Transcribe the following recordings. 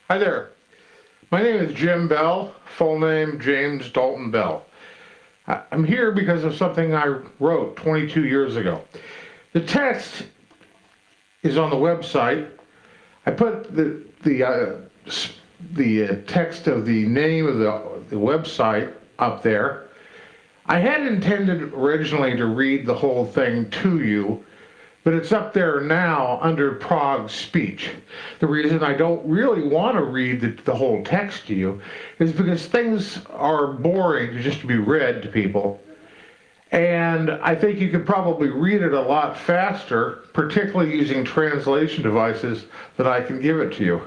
Hi there. My name is Jim Bell, full name James Dalton Bell. I'm here because of something I wrote 22 years ago. The text is on the website. I put the text of the name of the website up there. I had intended originally to read the whole thing to you, but it's up there now under Prague's speech. The reason I don't really want to read the whole text to you is because things are boring just to be read to people. And I think you could probably read it a lot faster, particularly using translation devices that I can give it to you.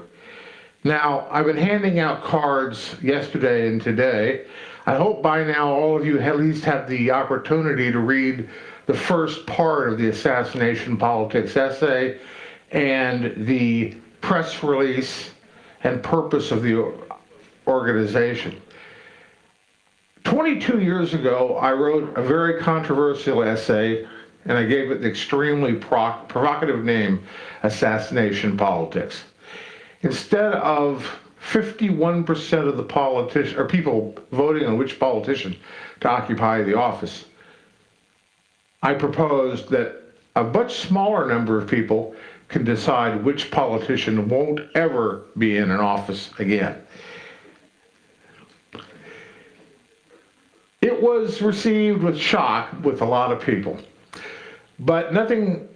Now, I've been handing out cards yesterday and today. I hope by now all of you at least have the opportunity to read the first part of the Assassination Politics essay and the press release and purpose of the organization. 22 years ago, I wrote a very controversial essay, and I gave it the extremely provocative name, Assassination Politics. Instead of 51% of the politicians, or people voting on which politician to occupy the office, I proposed that a much smaller number of people can decide which politician won't ever be in an office again. It was received with shock with a lot of people, but nothing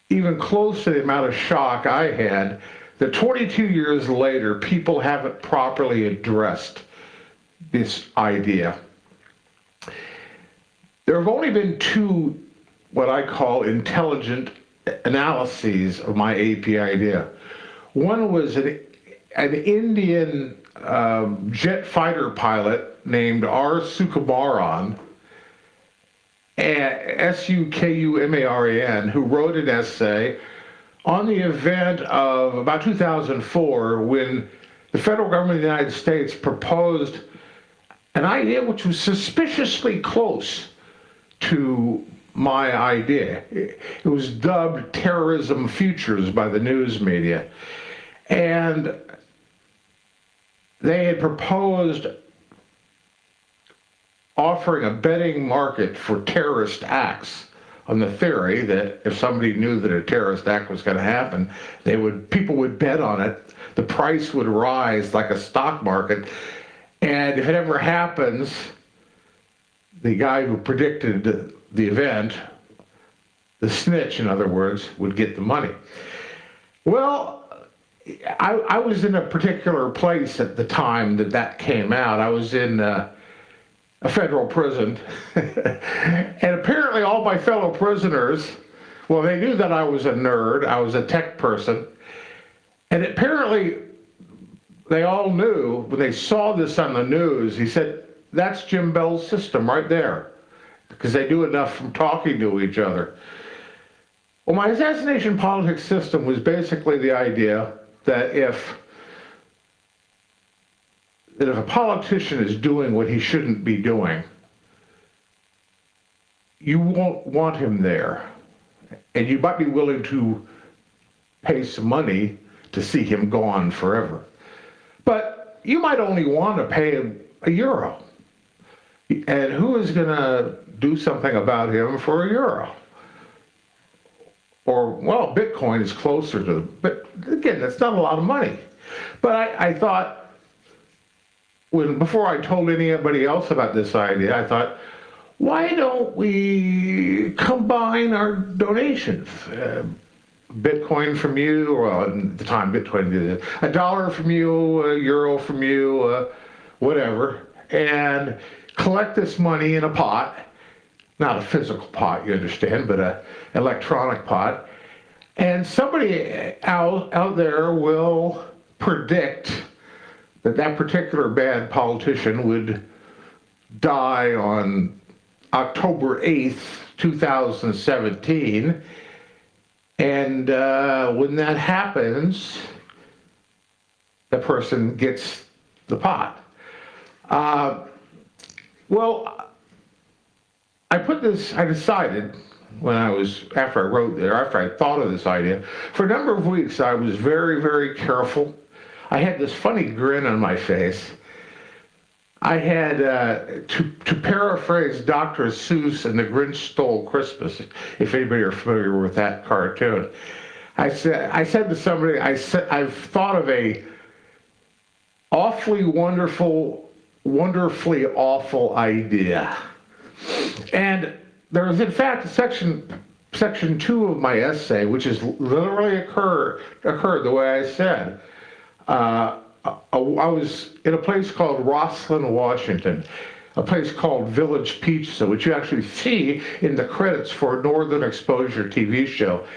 even close to the amount of shock I had that 22 years later, people haven't properly addressed this idea. There have only been two, what I call intelligent analyses of my AP idea. One was an Indian jet fighter pilot named R. Sukumaran, S-U-K-U-M-A-R-A-N, who wrote an essay on the event of about 2004 when the federal government of the United States proposed an idea which was suspiciously close to my idea. It was dubbed terrorism futures by the news media. And they had proposed offering a betting market for terrorist acts on the theory that if somebody knew that a terrorist act was going to happen, people would bet on it. The price would rise like a stock market. And if it ever happens, the guy who predicted the event, the snitch, in other words, would get the money. Well, I was in a particular place at the time that came out. I was in a federal prison. And apparently all my fellow prisoners, well, they knew that I was a nerd. I was a tech person. And apparently they all knew when they saw this on the news, he said, that's Jim Bell's system right there, because they do enough from talking to each other. Well, my assassination politics system was basically the idea that if a politician is doing what he shouldn't be doing, you won't want him there. And you might be willing to pay some money to see him gone forever. But you might only want to pay him €1. And who is going to do something about him for €1? Or, well, Bitcoin is closer to, but again, that's not a lot of money. But I thought, before I told anybody else about this idea, I thought, why don't we combine our donations? Bitcoin from you, or at the time Bitcoin did it, $1 from you, €1 from you, whatever, and collect this money in a pot, not a physical pot, you understand, but an electronic pot, and somebody out there will predict that particular bad politician would die on October 8th, 2017, and when that happens, the person gets the pot. Well, I decided after I thought of this idea, for a number of weeks I was very, very careful. I had this funny grin on my face. I had, to paraphrase Dr. Seuss and The Grinch Stole Christmas, if anybody are familiar with that cartoon. I said to somebody, I've thought of a awfully wonderful, wonderfully awful idea. And there is, in fact, section 2 of my essay, which is literally occurred the way I said. I was in a place called Rosslyn, Washington, a place called Village Pizza, which you actually see in the credits for a Northern Exposure TV show.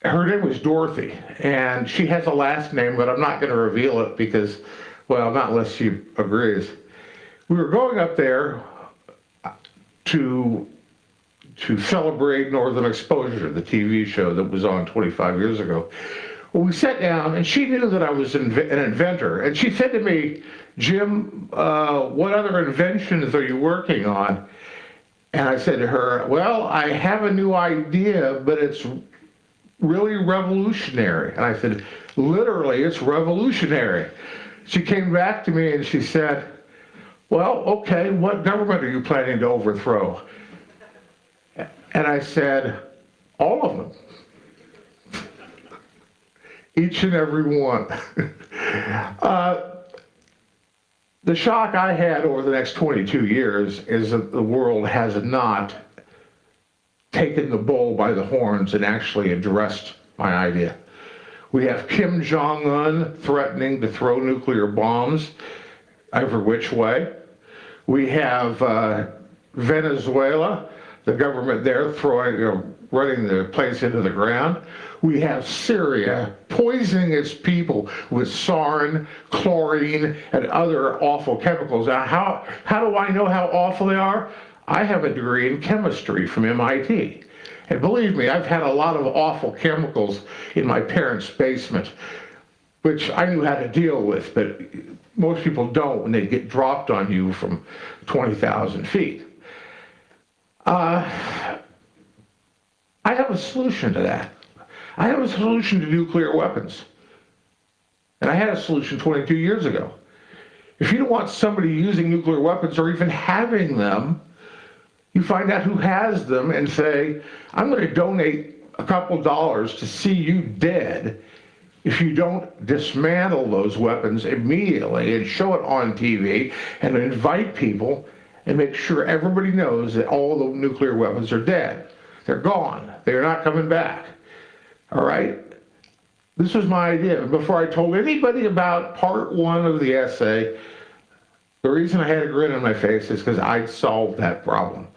Her name was Dorothy, and she has a last name, but I'm not going to reveal it because, well, not unless she agrees. We were going up there to celebrate Northern Exposure, the TV show that was on 25 years ago. Well, we sat down, and she knew that I was an inventor, and she said to me, Jim, what other inventions are you working on? And I said to her, well, I have a new idea, but it's really revolutionary. And I said, literally, it's revolutionary. She came back to me and she said, well, okay, what government are you planning to overthrow? And I said, all of them. Each and every one. The shock I had over the next 22 years is that the world has not taken the bull by the horns and actually addressed my idea. We have Kim Jong-un threatening to throw nuclear bombs every which way. We have Venezuela, the government there running the place into the ground. We have Syria poisoning its people with sarin, chlorine, and other awful chemicals. Now, how do I know how awful they are? I have a degree in chemistry from MIT. And believe me, I've had a lot of awful chemicals in my parents' basement, which I knew how to deal with, but most people don't when they get dropped on you from 20,000 feet. I have a solution to that. I have a solution to nuclear weapons. And I had a solution 22 years ago. If you don't want somebody using nuclear weapons or even having them, you find out who has them and say, I'm going to donate a couple dollars to see you dead if you don't dismantle those weapons immediately and show it on TV and invite people and make sure everybody knows that all the nuclear weapons are dead. They're gone. They're not coming back. All right? This was my idea. Before I told anybody about part 1 of the essay, the reason I had a grin on my face is because I'd solved that problem.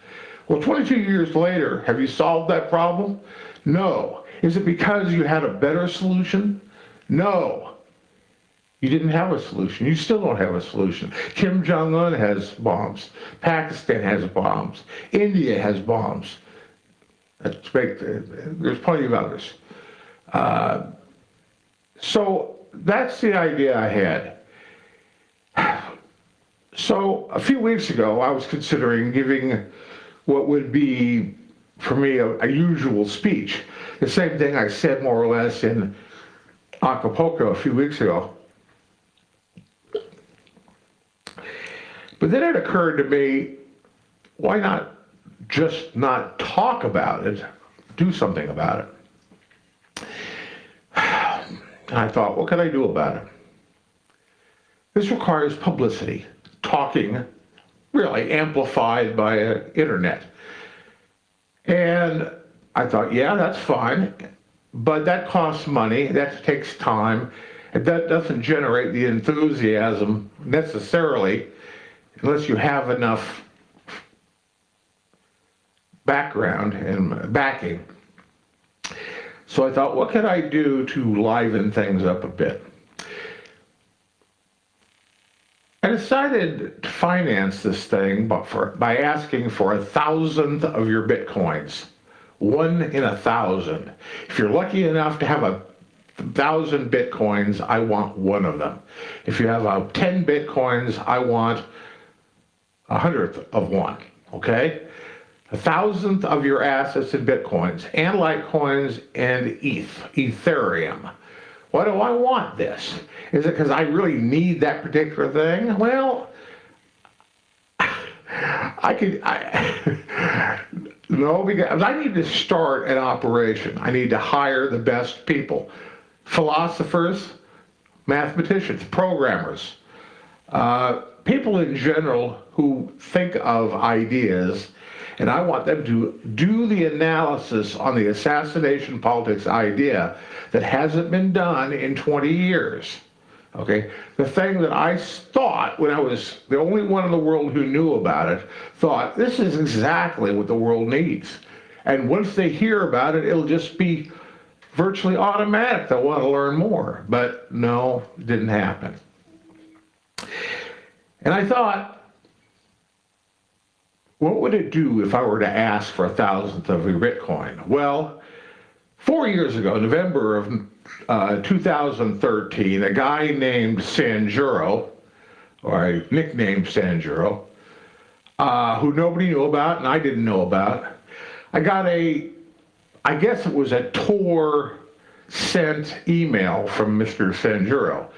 Well, 22 years later, have you solved that problem? No. Is it because you had a better solution? No. You didn't have a solution. You still don't have a solution. Kim Jong-un has bombs. Pakistan has bombs. India has bombs. There's plenty of others. So that's the idea I had. So a few weeks ago, I was considering giving what would be, for me, a usual speech. The same thing I said more or less in Acapulco a few weeks ago. But then it occurred to me, why not just not talk about it, do something about it? And I thought, what can I do about it? This requires publicity, talking, really amplified by internet. And I thought, yeah, that's fine, but that costs money, that takes time, and that doesn't generate the enthusiasm necessarily unless you have enough background and backing. So I thought, what can I do to liven things up a bit? I decided to finance this thing by asking for 1,000th of your Bitcoins. 1 in 1,000. If you're lucky enough to have 1,000 Bitcoins, I want 1 of them. If you have 10 Bitcoins, I want 100th of 1, okay? 1,000th of your assets in Bitcoins and Litecoins and Ethereum. Why do I want this? Is it because I really need that particular thing? Well, no, because I need to start an operation. I need to hire the best people. Philosophers, mathematicians, programmers, people in general who think of ideas, and I want them to do the analysis on the assassination politics idea that hasn't been done in 20 years. Okay, the thing that I thought when I was the only one in the world who knew about it, thought this is exactly what the world needs. And once they hear about it, it'll just be virtually automatic. They'll want to learn more. But no, it didn't happen. And I thought, what would it do if I were to ask for 1,000th of your Bitcoin? Well, 4 years ago, November of 2013, a guy named Sanjuro, or I nicknamed Sanjuro, who nobody knew about and I didn't know about, I got I guess it was a Tor sent email from Mr. Sanjuro.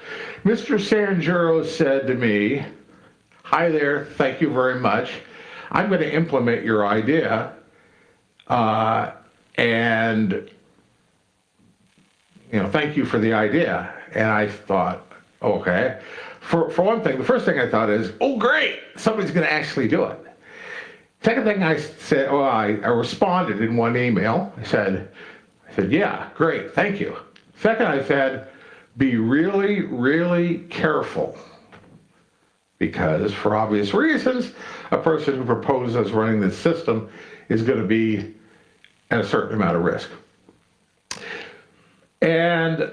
Mr. Sanjuro said to me, "Hi there, thank you very much. I'm going to implement your idea, and thank you for the idea." And I thought, okay. For one thing, the first thing I thought is, oh great, somebody's going to actually do it. Second thing I said, I responded in one email. I said, yeah, great, thank you. Second, I said, be really, really careful. Because for obvious reasons, a person who proposes running this system is going to be at a certain amount of risk. And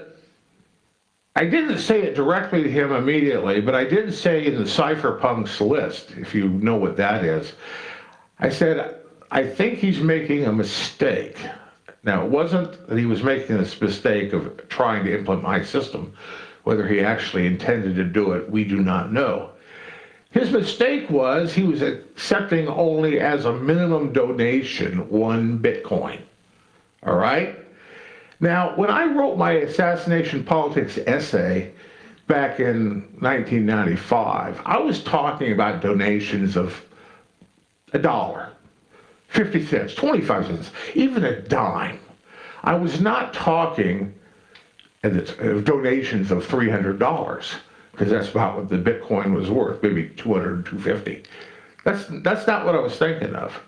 I didn't say it directly to him immediately, but I did say in the cypherpunks list, if you know what that is, I said, I think he's making a mistake. Now, it wasn't that he was making this mistake of trying to implement my system. Whether he actually intended to do it, we do not know. His mistake was he was accepting only as a minimum donation 1 Bitcoin. All right? Now, when I wrote my assassination politics essay back in 1995, I was talking about donations of $1, 50 cents, 25 cents, even a dime. I was not talking donations of $300, because that's about what the Bitcoin was worth, maybe 200, 250. That's not what I was thinking of.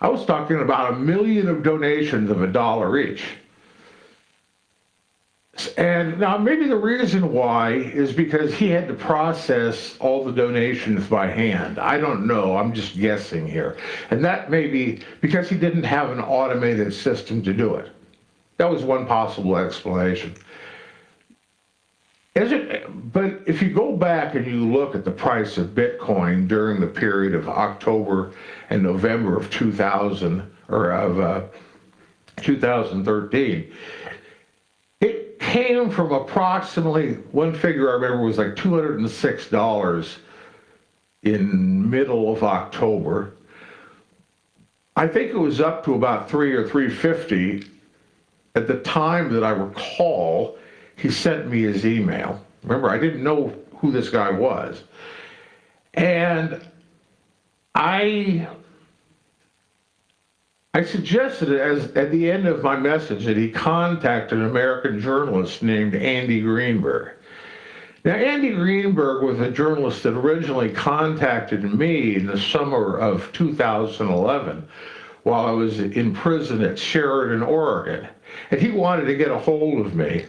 I was talking about 1 million of donations of $1 each. And now maybe the reason why is because he had to process all the donations by hand. I don't know, I'm just guessing here. And that may be because he didn't have an automated system to do it. That was one possible explanation. But if you go back and you look at the price of Bitcoin during the period of October and November of 2000, or of 2013, it came from approximately, one figure I remember was like $206 in middle of October. I think it was up to about $3 or $3.50 at the time that I recall he sent me his email. Remember, I didn't know who this guy was. And I suggested at the end of my message that he contact an American journalist named Andy Greenberg. Now, Andy Greenberg was a journalist that originally contacted me in the summer of 2011 while I was in prison at Sheridan, Oregon. And he wanted to get a hold of me.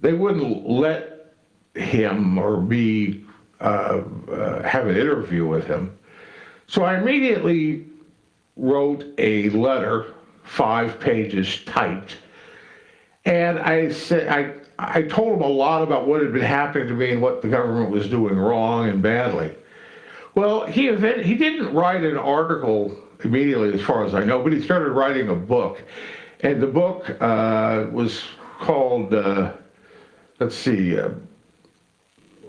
They wouldn't let him or me have an interview with him. So I immediately wrote a letter, 5 pages typed, and I said, I told him a lot about what had been happening to me and what the government was doing wrong and badly. Well, he didn't write an article immediately, as far as I know, but he started writing a book, and the book was called, let's see,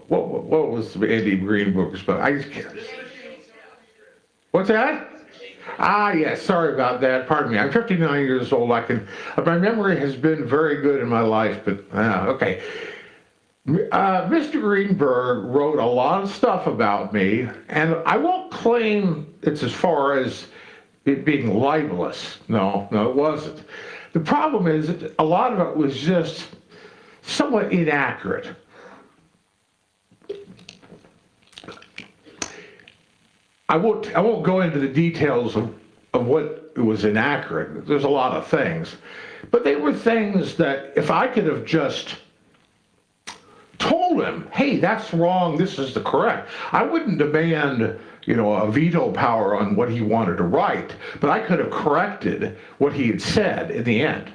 what was Andy Greenberg's book? What's that? Yes, sorry about that. Pardon me. I'm 59 years old. My memory has been very good in my life, but, okay. Mr. Greenberg wrote a lot of stuff about me, and I won't claim it's as far as it being libelous. No, it wasn't. The problem is that a lot of it was just somewhat inaccurate. I won't go into the details of what was inaccurate. There's a lot of things. But they were things that if I could have just told him, hey, that's wrong, this is the correct, I wouldn't demand, a veto power on what he wanted to write, but I could have corrected what he had said in the end.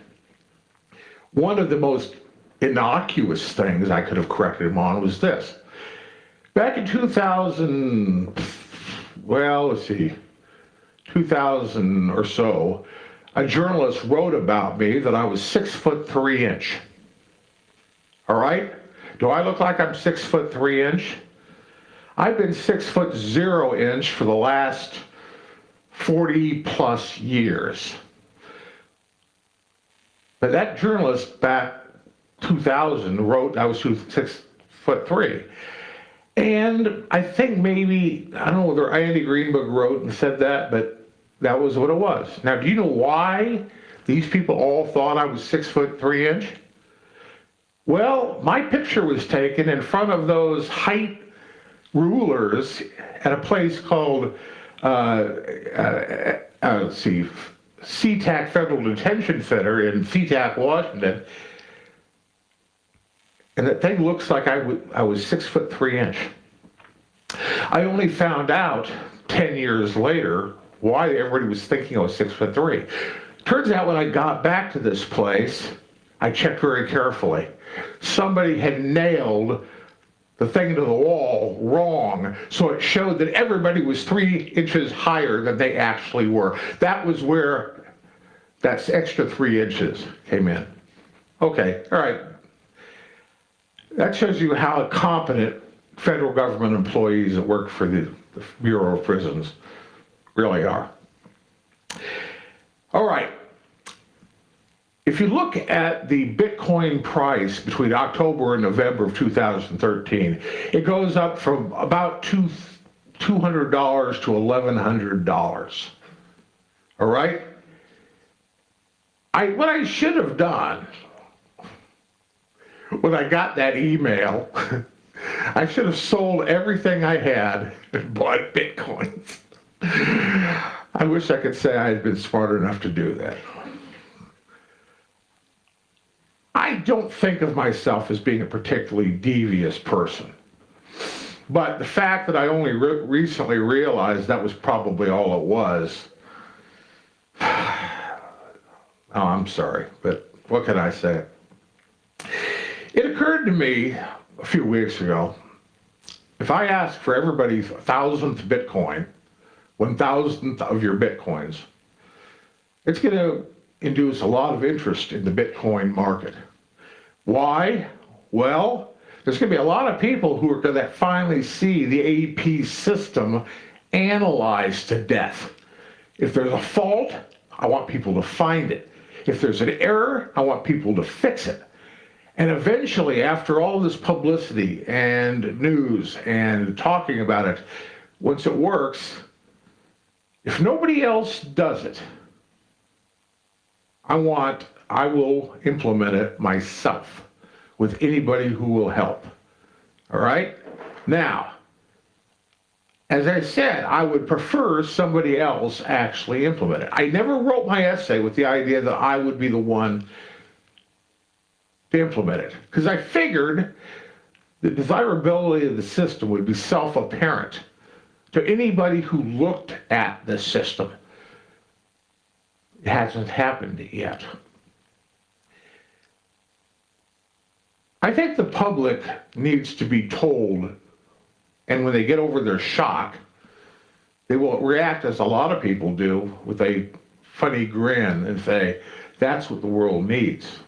One of the most innocuous things I could have corrected him on was this. Back in 2000 or so, a journalist wrote about me that I was 6'3". All right? Do I look like I'm 6'3"? I've been 6'0" for the last 40 plus years. But that journalist back 2000 wrote I was 6'3". And I think maybe, I don't know whether Andy Greenberg wrote and said that, but that was what it was. Now, do you know why these people all thought I was 6'3"? Well, my picture was taken in front of those height rulers at a place called, SeaTac Federal Detention Center in SeaTac, Washington. And that thing looks like I was 6'3". I only found out 10 years later why everybody was thinking I was 6'3". Turns out when I got back to this place, I checked very carefully. Somebody had nailed the thing to the wall wrong, so it showed that everybody was 3 inches higher than they actually were. That was where that extra 3 inches came in. Okay, all right. That shows you how competent federal government employees that work for the Bureau of Prisons really are. All right. If you look at the Bitcoin price between October and November of 2013, it goes up from about $200 to $1,100. All right? What I should have done when I got that email, I should have sold everything I had and bought Bitcoins. I wish I could say I had been smart enough to do that. I don't think of myself as being a particularly devious person. But the fact that I only recently realized that was probably all it was, I'm sorry, but what can I say? It occurred to me a few weeks ago, if I ask for everybody's 1,000th Bitcoin, 1,000th of your Bitcoins, it's going to induce a lot of interest in the Bitcoin market. Why? Well, there's going to be a lot of people who are going to finally see the AP system analyzed to death. If there's a fault, I want people to find it. If there's an error, I want people to fix it. And eventually, after all this publicity and news and talking about it, once it works, if nobody else does it, I will implement it myself with anybody who will help. All right? Now, as I said, I would prefer somebody else actually implement it. I never wrote my essay with the idea that I would be the one to implement it, because I figured the desirability of the system would be self-apparent to anybody who looked at the system. It hasn't happened yet. I think the public needs to be told, and when they get over their shock, they will react as a lot of people do with a funny grin and say, that's what the world needs.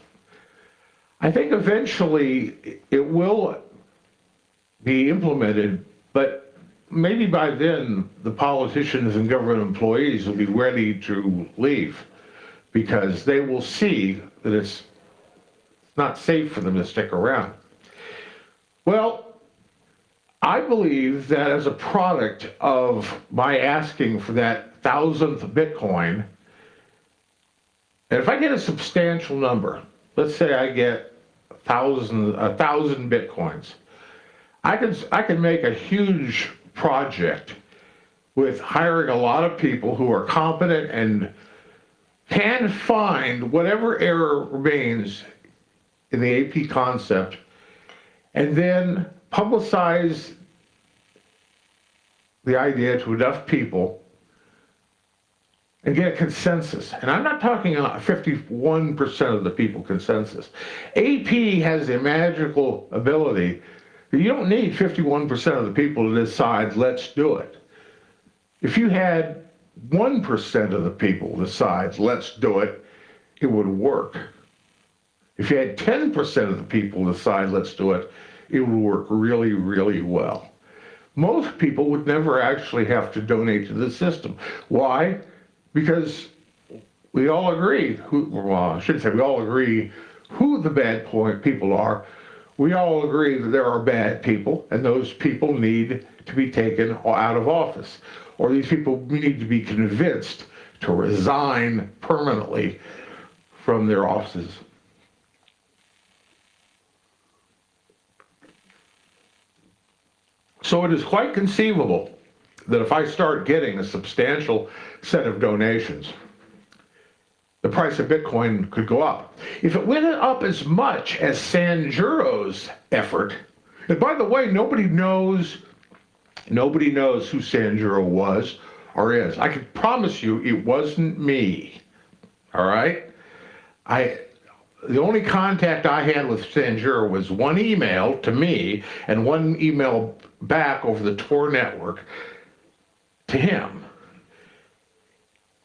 I think eventually it will be implemented, but maybe by then the politicians and government employees will be ready to leave because they will see that it's not safe for them to stick around. Well, I believe that as a product of my asking for that 1,000th Bitcoin, and if I get a substantial number, let's say I get 1,000 Bitcoins, I can make a huge project with hiring a lot of people who are competent and can find whatever error remains in the AP concept, and then publicize the idea to enough people and get a consensus. And I'm not talking a 51% of the people consensus. AP has the magical ability that you don't need 51% of the people to decide, let's do it. If you had 1% of the people decide, let's do it, it would work. If you had 10% of the people decide, let's do it, it would work really, really well. Most people would never actually have to donate to the system. Why? Because we all agree, well, I shouldn't say we all agree who the bad people are. We all agree that there are bad people, and those people need to be taken out of office. Or these people need to be convinced to resign permanently from their offices. So it is quite conceivable that if I start getting a substantial set of donations, the price of Bitcoin could go up. If it went up as much as Sanjuro's effort, and by the way, nobody knows who Sanjuro was or is. I can promise you it wasn't me, all right? The only contact I had with Sanjuro was one email to me and one email back over the Tor network to him.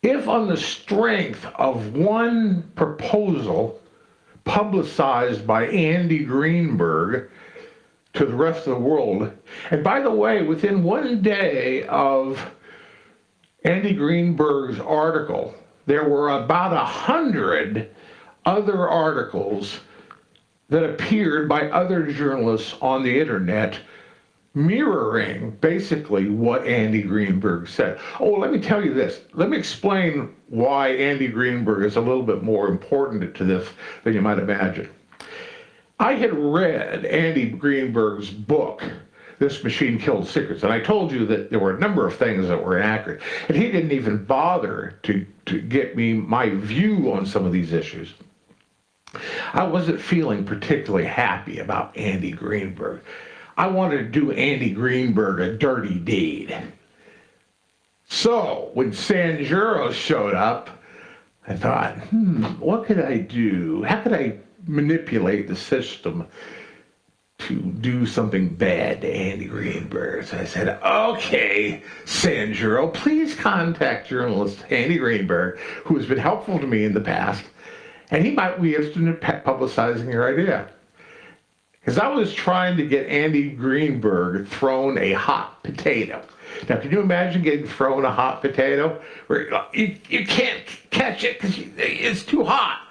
If on the strength of one proposal publicized by Andy Greenberg to the rest of the world, and by the way, within one day of Andy Greenberg's article, there were about 100 other articles that appeared by other journalists on the internet mirroring basically what Andy Greenberg said. Oh, let me tell you this. Let me explain why Andy Greenberg is a little bit more important to this than you might imagine. I had read Andy Greenberg's book, This Machine Killed Secrets, and I told you that there were a number of things that were inaccurate, and he didn't even bother to get me my view on some of these issues. I wasn't feeling particularly happy about Andy Greenberg. I wanted to do Andy Greenberg a dirty deed. So when Sanjuro showed up, I thought, what could I do? How could I manipulate the system to do something bad to Andy Greenberg? So I said, okay, Sanjuro, please contact journalist Andy Greenberg, who has been helpful to me in the past, and he might be interested in publicizing your idea. Because I was trying to get Andy Greenberg thrown a hot potato. Now, can you imagine getting thrown a hot potato where you can't catch it because it's too hot?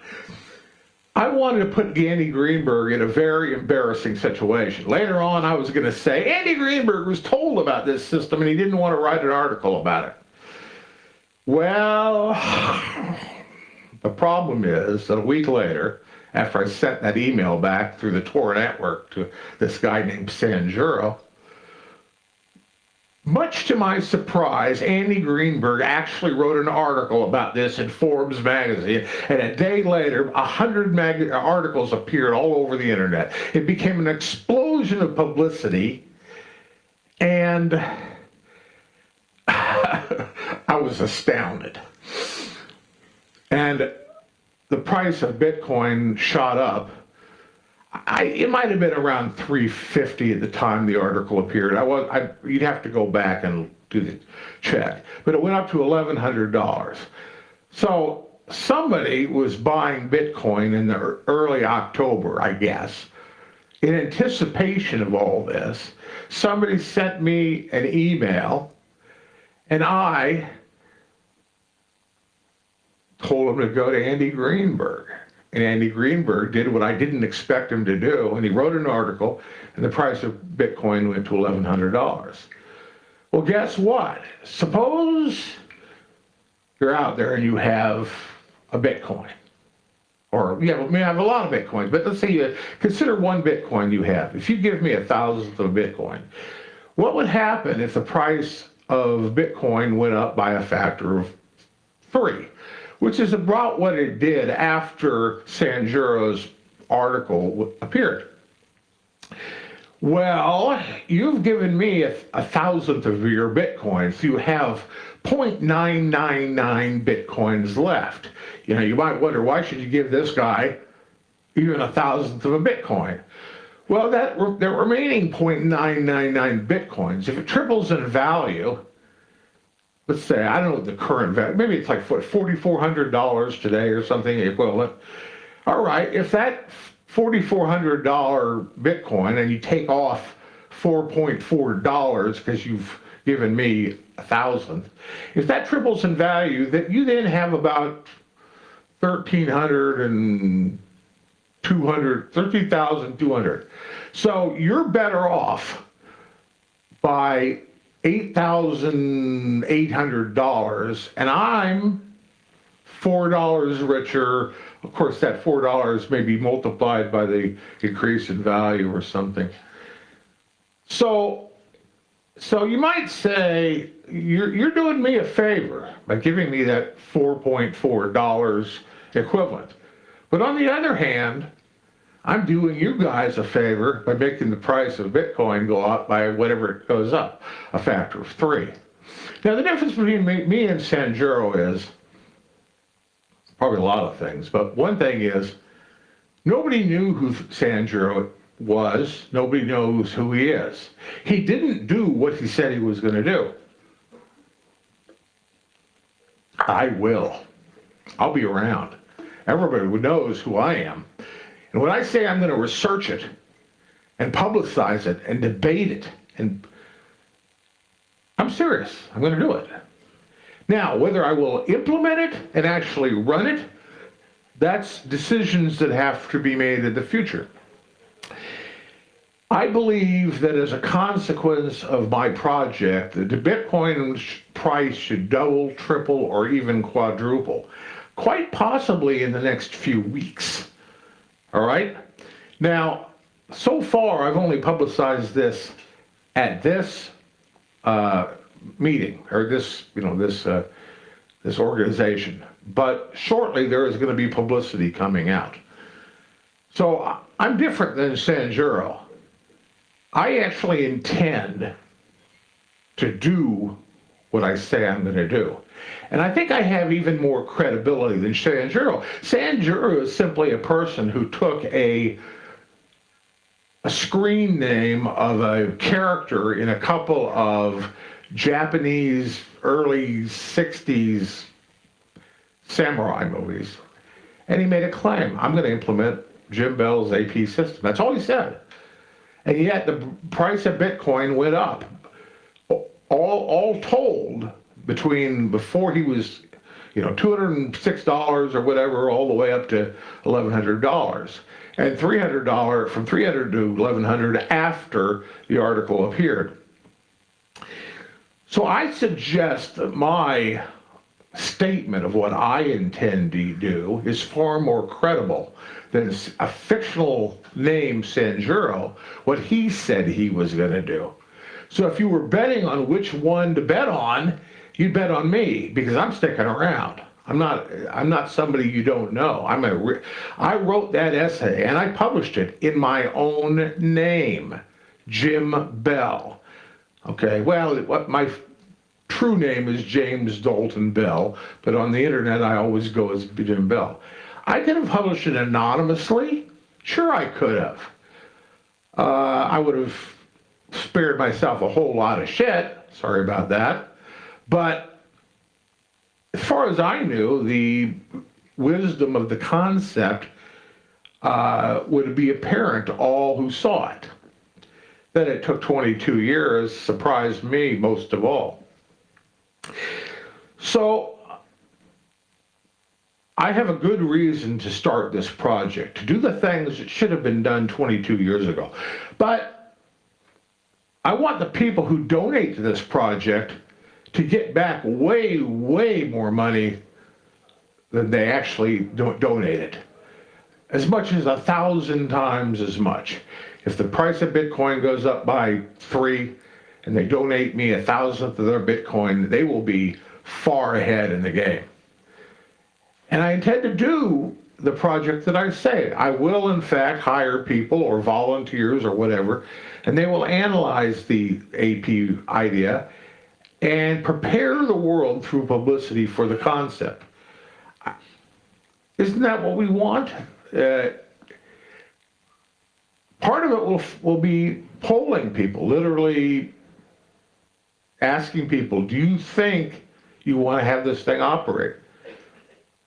I wanted to put Andy Greenberg in a very embarrassing situation. Later on, I was going to say, Andy Greenberg was told about this system and he didn't want to write an article about it. Well, the problem is that a week later, after I sent that email back through the Tor network to this guy named Sanjuro, much to my surprise, Andy Greenberg actually wrote an article about this in Forbes magazine, and a day later, 100 articles appeared all over the internet. It became an explosion of publicity, and I was astounded. And the price of Bitcoin shot up. It might have been around $350 at the time the article appeared. You'd have to go back and do the check, but it went up to $1,100. So somebody was buying Bitcoin in the early October, I guess, in anticipation of all this, somebody sent me an email, and I told him to go to Andy Greenberg. And Andy Greenberg did what I didn't expect him to do, and he wrote an article, and the price of Bitcoin went to $1,100. Well, guess what? Suppose you're out there and you have a Bitcoin. Or you have a lot of Bitcoins, but let's say you consider one Bitcoin you have. If you give me 1,000th of a Bitcoin, what would happen if the price of Bitcoin went up by a factor of 3? Which is about what it did after Sanjuro's article appeared. Well, you've given me a 1,000th of your Bitcoin, so you have 0.999 Bitcoins left. You know, you might wonder, why should you give this guy even 1,000th of a Bitcoin? Well, that remaining 0.999 Bitcoins, if it triples in value, let's say, I don't know what the current value, maybe it's like $4,400 today or something equivalent. All right, if that $4,400 Bitcoin, and you take off $4.4 because you've given me 1,000th, if that triples in value, that you then have about 13,200. So you're better off by $8,800, and I'm $4 richer. Of course, that $4 may be multiplied by the increase in value or something. So you might say, you're doing me a favor by giving me that $4.4 equivalent. But on the other hand, I'm doing you guys a favor by making the price of Bitcoin go up by whatever it goes up, a factor of 3. Now, the difference between me and Sanjuro is probably a lot of things, but one thing is nobody knew who Sanjuro was. Nobody knows who he is. He didn't do what he said he was going to do. I will. I'll be around. Everybody knows who I am. And when I say I'm going to research it and publicize it and debate it, and I'm serious, I'm going to do it. Now, whether I will implement it and actually run it, that's decisions that have to be made in the future. I believe that as a consequence of my project, the Bitcoin price should double, triple, or even quadruple, quite possibly in the next few weeks. All right? Now, so far, I've only publicized this at this meeting, or this organization. But shortly, there is going to be publicity coming out. So I'm different than Sanjuro. I actually intend to do what I say I'm going to do. And I think I have even more credibility than Sanjuro. Sanjuro is simply a person who took a screen name of a character in a couple of Japanese early 60s samurai movies, and he made a claim, I'm going to implement Jim Bell's AP system. That's all he said. And yet the price of Bitcoin went up. All told, before he was, $206 or whatever, all the way up to $1,100, and $300 from $300 to $1,100 after the article appeared. So I suggest that my statement of what I intend to do is far more credible than a fictional name, Sanjuro, what he said he was going to do. So if you were betting on which one to bet on, you'd bet on me, because I'm sticking around. I'm not somebody you don't know. I wrote that essay and I published it in my own name, Jim Bell. Okay, well, what my true name is James Dalton Bell, but on the internet I always go as Jim Bell. I could have published it anonymously. Sure, I could have. I would have spared myself a whole lot of shit. Sorry about that. But as far as I knew, the wisdom of the concept would be apparent to all who saw it. That it took 22 years surprised me most of all. So I have a good reason to start this project, to do the things that should have been done 22 years ago. But I want the people who donate to this project to get back way, way more money than they actually donated. As much as 1,000 times as much. If the price of Bitcoin goes up by 3 and they donate me 1,000th of their Bitcoin, they will be far ahead in the game. And I intend to do the project that I say. I will, in fact, hire people or volunteers or whatever, and they will analyze the AP idea and prepare the world through publicity for the concept. Isn't that what we want? Part of it will be polling people, literally asking people, do you think you want to have this thing operate?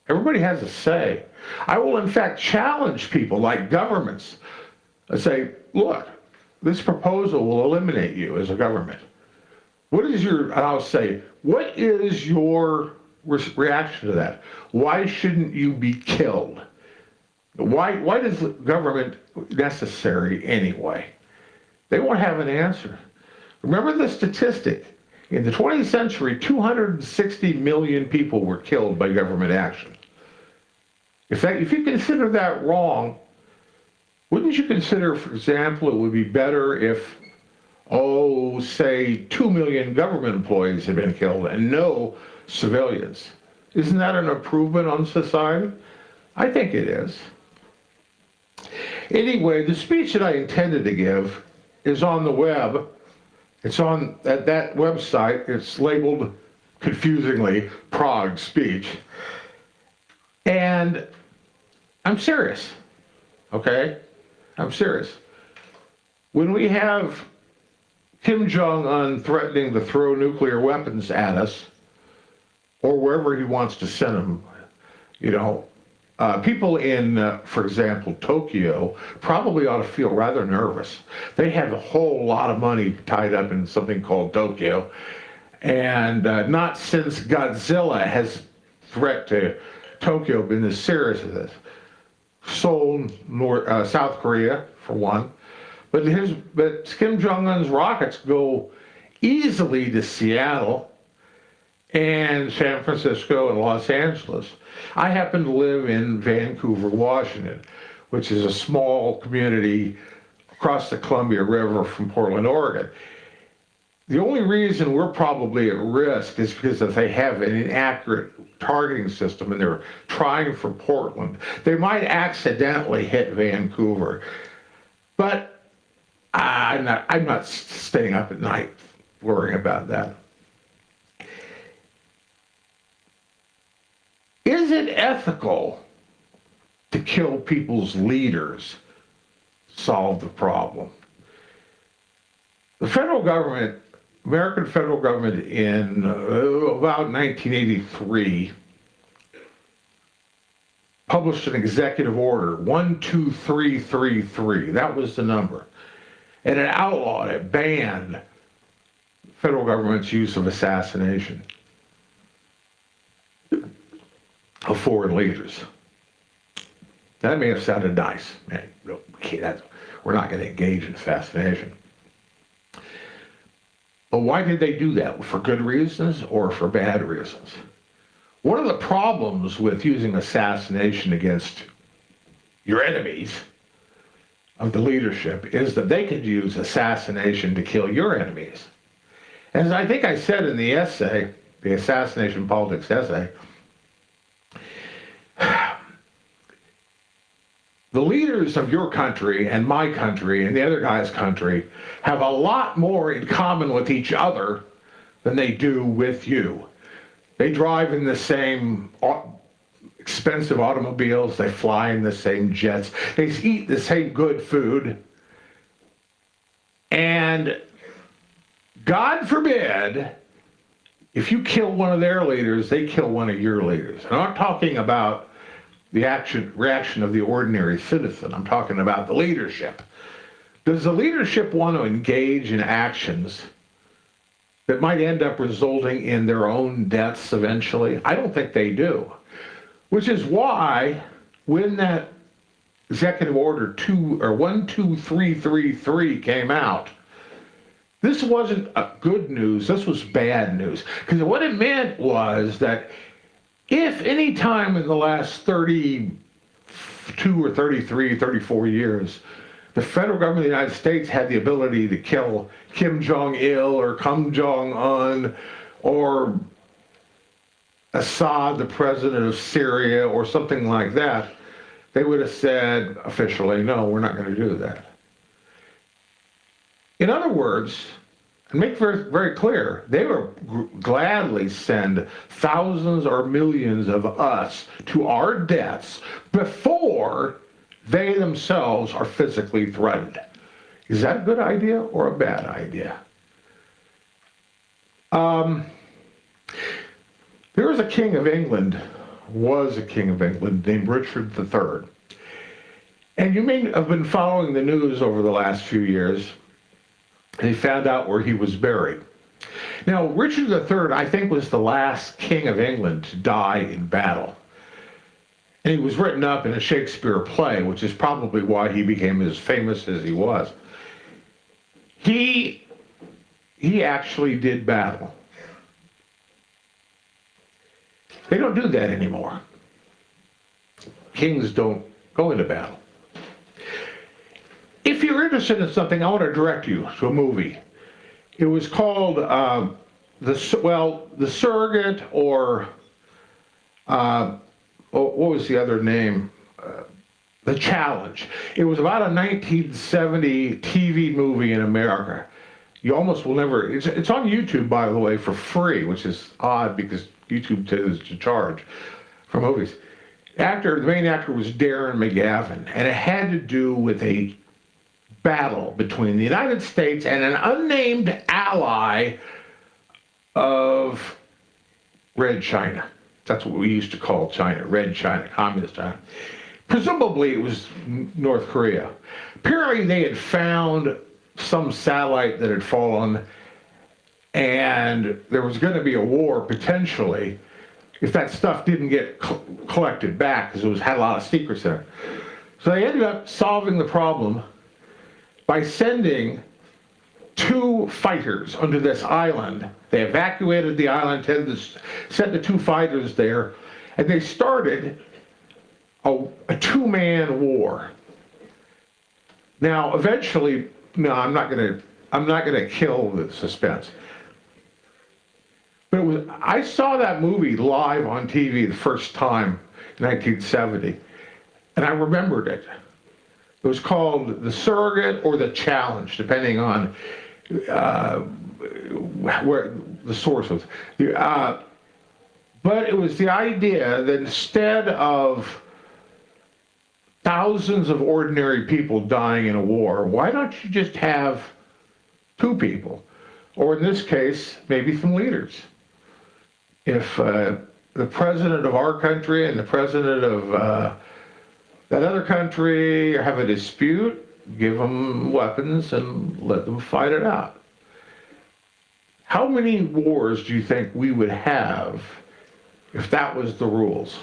Everybody has a say. I will, in fact, challenge people like governments and say, look, this proposal will eliminate you as a government. I'll say, what is your reaction to that? Why shouldn't you be killed? Why is the government necessary anyway? They won't have an answer. Remember the statistic. In the 20th century, 260 million people were killed by government action. If you consider that wrong, wouldn't you consider, for example, it would be better if, say 2 million government employees had been killed and no civilians? Isn't that an improvement on society? I think it is. Anyway, the speech that I intended to give is on the web. It's on at that website. It's labeled, confusingly, Prague speech. And I'm serious, okay? I'm serious. When we have Kim Jong-un threatening to throw nuclear weapons at us, or wherever he wants to send them, people in, for example, Tokyo probably ought to feel rather nervous. They have a whole lot of money tied up in something called Tokyo, and not since Godzilla has threat to Tokyo been as serious as this. Seoul, South Korea, for one. But Kim Jong-un's rockets go easily to Seattle and San Francisco and Los Angeles. I happen to live in Vancouver, Washington, which is a small community across the Columbia River from Portland, Oregon. The only reason we're probably at risk is because if they have an inaccurate targeting system and they're trying for Portland, they might accidentally hit Vancouver. But I'm not staying up at night worrying about that. Is it ethical to kill people's leaders to solve the problem? The federal government, American federal government in about 1983 published an executive order, 12333, that was the number. And it outlawed, it banned federal government's use of assassination of foreign leaders. That may have sounded nice. Man, we're not going to engage in assassination. But why did they do that? For good reasons or for bad reasons? One of the problems with using assassination against your enemies of the leadership is that they could use assassination to kill your enemies. As I think I said in the essay, the Assassination Politics essay, the leaders of your country and my country and the other guy's country have a lot more in common with each other than they do with you. They drive in the same expensive automobiles, they fly in the same jets, they eat the same good food, and God forbid, if you kill one of their leaders, they kill one of your leaders. And I'm not talking about the reaction of the ordinary citizen. I'm talking about the leadership. Does the leadership want to engage in actions that might end up resulting in their own deaths eventually? I don't think they do. Which is why when that Executive Order 12333 came out, this wasn't good news, this was bad news. Because what it meant was that if any time in the last 32 or 33, 34 years, the federal government of the United States had the ability to kill Kim Jong-il or Kim Jong-un or Assad, the president of Syria, or something like that, they would have said officially, no, we're not going to do that. In other words, and make very, very clear, they would gladly send thousands or millions of us to our deaths before they themselves are physically threatened. Is that a good idea or a bad idea? There was a king of England, named Richard III. And you may have been following the news over the last few years, and you found out where he was buried. Now, Richard III, I think, was the last king of England to die in battle. And he was written up in a Shakespeare play, which is probably why he became as famous as he was. He actually did battle. They don't do that anymore. Kings don't go into battle. If you're interested in something, I want to direct you to a movie. It was called The Surrogate, or what was the other name? The Challenge. It was about a 1970 TV movie in America. You almost will never, it's on YouTube, by the way, for free, which is odd because YouTube tends to charge for movies. The main actor was Darren McGavin, and it had to do with a battle between the United States and an unnamed ally of Red China. That's what we used to call China, Red China, Communist China. Presumably it was North Korea. Apparently they had found some satellite that had fallen, and there was going to be a war potentially if that stuff didn't get collected back, because it had a lot of secrets in it. So they ended up solving the problem by sending 2 fighters onto this island. They evacuated the island, sent the 2 fighters there, and they started a 2-man war. Now, eventually, no, I'm not gonna kill the suspense. But I saw that movie live on TV the first time in 1970, and I remembered it. It was called The Surrogate or The Challenge, depending on where the source was. But it was the idea that instead of thousands of ordinary people dying in a war, why don't you just have 2 people? Or in this case, maybe some leaders. If the president of our country and the president of that other country have a dispute, give them weapons and let them fight it out. How many wars do you think we would have if that was the rules?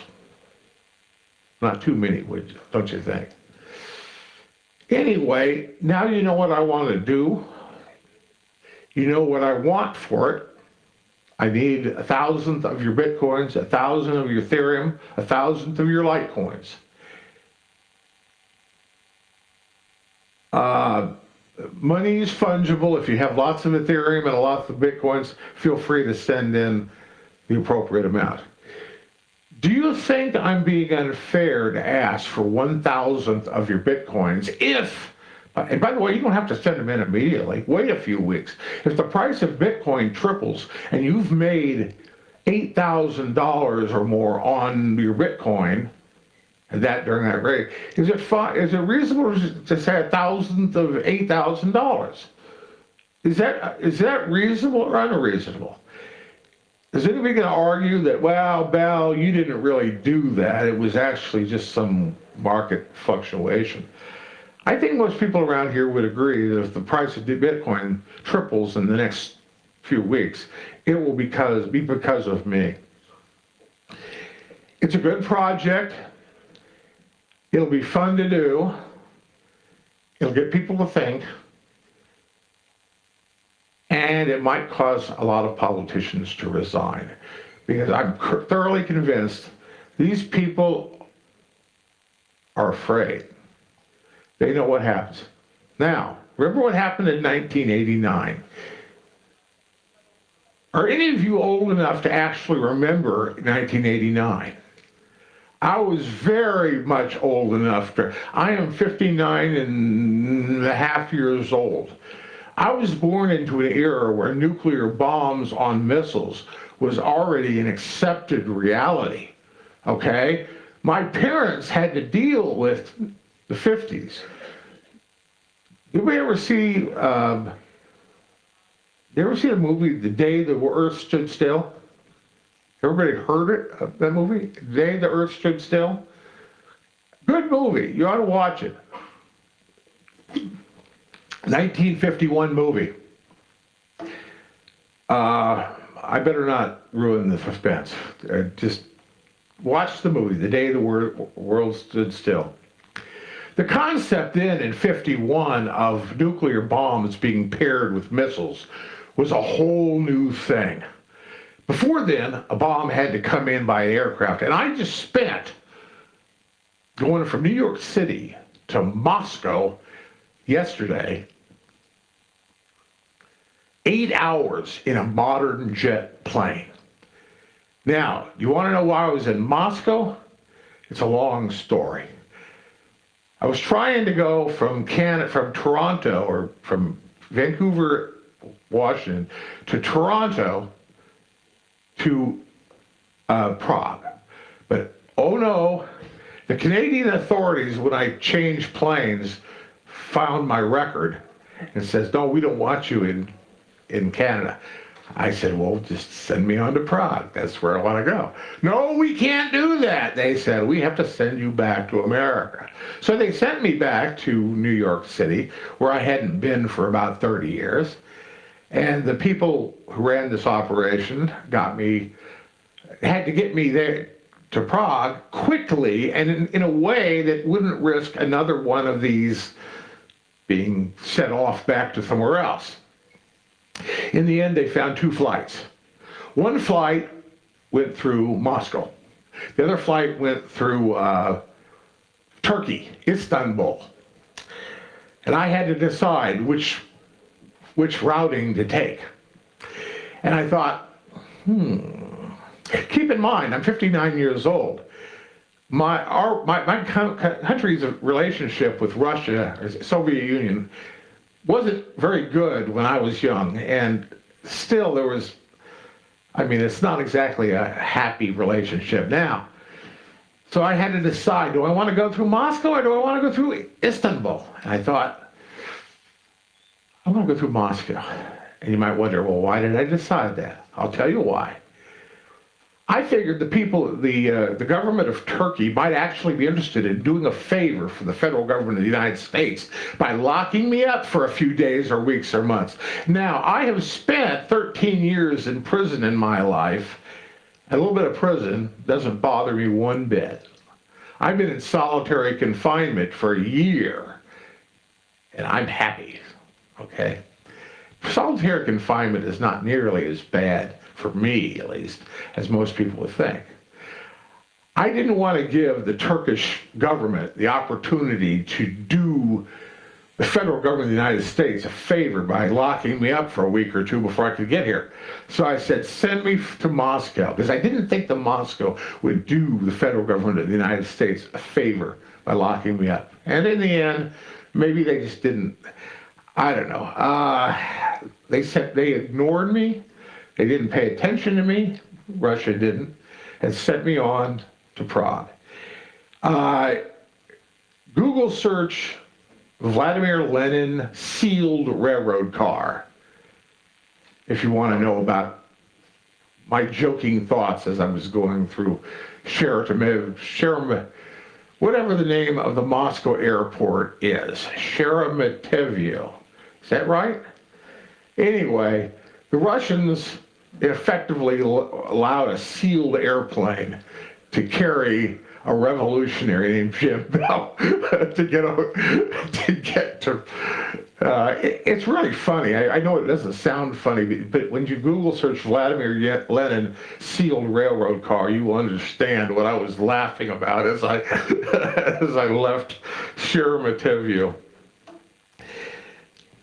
Not too many, don't you think? Anyway, now you know what I want to do. You know what I want for it. I need 1,000th of your Bitcoins, 1,000 of your Ethereum, 1,000th of your Litecoins. Money is fungible. If you have lots of Ethereum and lots of Bitcoins, feel free to send in the appropriate amount. Do you think I'm being unfair to ask for 1,000th of your Bitcoins if, and by the way, you don't have to send them in immediately. Wait a few weeks. If the price of Bitcoin triples and you've made $8,000 or more on your Bitcoin, and that during that rate, is it reasonable to say 1,000th of $8,000? Is that reasonable or unreasonable? Is anybody going to argue that, well, Bell, you didn't really do that, it was actually just some market fluctuation? I think most people around here would agree that if the price of Bitcoin triples in the next few weeks, it will be because of me. It's a good project. It'll be fun to do. It'll get people to think. And it might cause a lot of politicians to resign, because I'm thoroughly convinced these people are afraid. They know what happens. Now, remember what happened in 1989? Are any of you old enough to actually remember 1989? I was very much old enough to. I am 59 and a half years old. I was born into an era where nuclear bombs on missiles was already an accepted reality, okay? My parents had to deal with the 50s. Did we ever see, a movie, The Day the Earth Stood Still? Everybody heard it, that movie? The Day the Earth Stood Still? Good movie, you ought to watch it. 1951 movie. I better not ruin the suspense. Just watch the movie, The Day the World Stood Still. The concept then in 51 of nuclear bombs being paired with missiles was a whole new thing. Before then, a bomb had to come in by aircraft, and I just spent going from New York City to Moscow yesterday 8 hours in a modern jet plane. Now, you want to know why I was in Moscow? It's a long story. I was trying to go from Toronto, or from Vancouver, Washington, to Toronto to Prague. But oh no, the Canadian authorities, when I changed planes, found my record and says, no, we don't want you in Canada. I said, well, just send me on to Prague. That's where I want to go. No, we can't do that. They said, we have to send you back to America. So they sent me back to New York City, where I hadn't been for about 30 years. And the people who ran this operation had to get me there to Prague quickly and in a way that wouldn't risk another one of these being set off back to somewhere else. In the end, they found 2 flights. One flight went through Moscow. The other flight went through Turkey, Istanbul. And I had to decide which routing to take. And I thought, keep in mind, I'm 59 years old. My country's relationship with Russia, or Soviet Union, wasn't very good when I was young, and still there was, it's not exactly a happy relationship now. So I had to decide, do I want to go through Moscow or do I want to go through Istanbul? And I thought, I want to go through Moscow. And you might wonder, well, why did I decide that? I'll tell you why. I figured the government of Turkey might actually be interested in doing a favor for the federal government of the United States by locking me up for a few days or weeks or months. Now, I have spent 13 years in prison in my life. A little bit of prison doesn't bother me one bit. I've been in solitary confinement for a year, and I'm happy, okay? Solitary confinement is not nearly as bad, for me at least, as most people would think. I didn't want to give the Turkish government the opportunity to do the federal government of the United States a favor by locking me up for a week or two before I could get here. So I said, send me to Moscow, because I didn't think that Moscow would do the federal government of the United States a favor by locking me up. And in the end, maybe they just didn't. I don't know. They ignored me. They didn't pay attention to me. Russia didn't, and sent me on to Prague. Google search Vladimir Lenin sealed railroad car if you want to know about my joking thoughts as I was going through Sheremetyevo whatever the name of the Moscow airport is, Sheremetyevo. Is that right? Anyway, the Russians effectively allowed a sealed airplane to carry a revolutionary named Jim Bell to get to. It's really funny. I know it doesn't sound funny, but when you Google search Vladimir Lenin sealed railroad car, you will understand what I was laughing about as I as I left Sheremetyevo.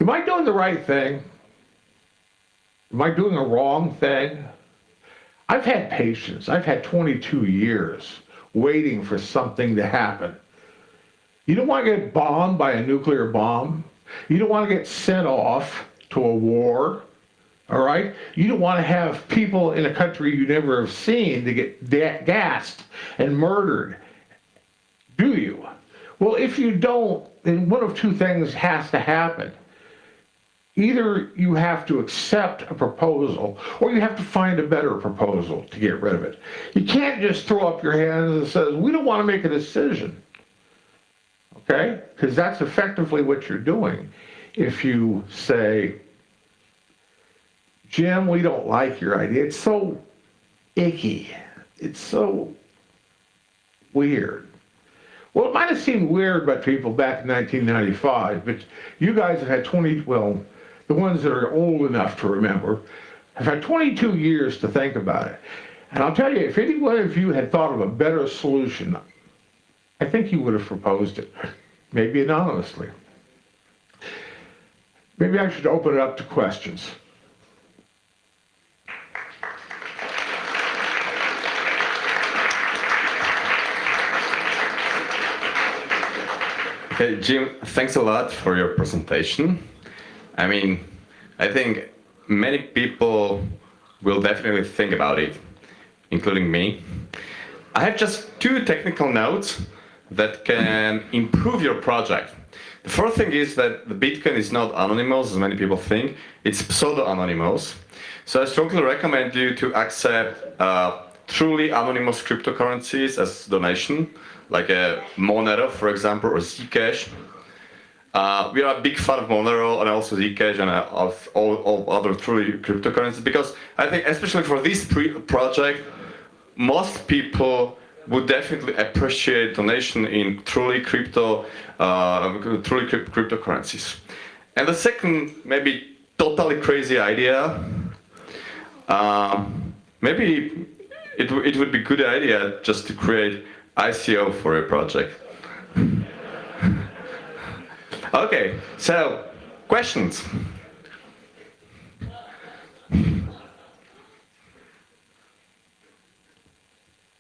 Am I doing the right thing? Am I doing a wrong thing? I've had patience. I've had 22 years waiting for something to happen. You don't want to get bombed by a nuclear bomb. You don't want to get sent off to a war, all right? You don't want to have people in a country you never have seen to get gassed and murdered, do you? Well, if you don't, then one of two things has to happen. Either you have to accept a proposal, or you have to find a better proposal to get rid of it. You can't just throw up your hands and say, we don't want to make a decision. Okay? Because that's effectively what you're doing. If you say, Jim, we don't like your idea. It's so icky. It's so weird. Well, it might have seemed weird by people back in 1995, but you guys have had the ones that are old enough to remember, have had 22 years to think about it. And I'll tell you, if any one of you had thought of a better solution, I think you would have proposed it, maybe anonymously. Maybe I should open it up to questions. Okay, Jim, thanks a lot for your presentation. I mean, I think many people will definitely think about it, including me. I have just two technical notes that can improve your project. The first thing is that the Bitcoin is not anonymous, as many people think. It's pseudo-anonymous. So I strongly recommend you to accept truly anonymous cryptocurrencies as donation, like a Monero, for example, or Zcash. We are a big fan of Monero and also Zcash and of all other truly cryptocurrencies, because I think especially for this project, most people would definitely appreciate donation in truly cryptocurrencies. And the second, maybe totally crazy idea, maybe it would be a good idea just to create ICO for a project. Okay, so questions.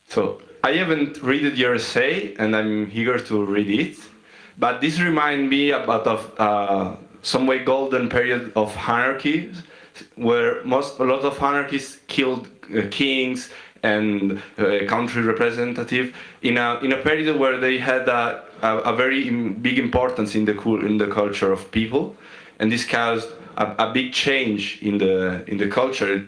So I haven't read your essay, and I'm eager to read it. But this reminds me about some way golden period of anarchy, where a lot of anarchists killed kings and country representative in a period where they had a very big importance in the culture of people, and this caused a big change in the culture.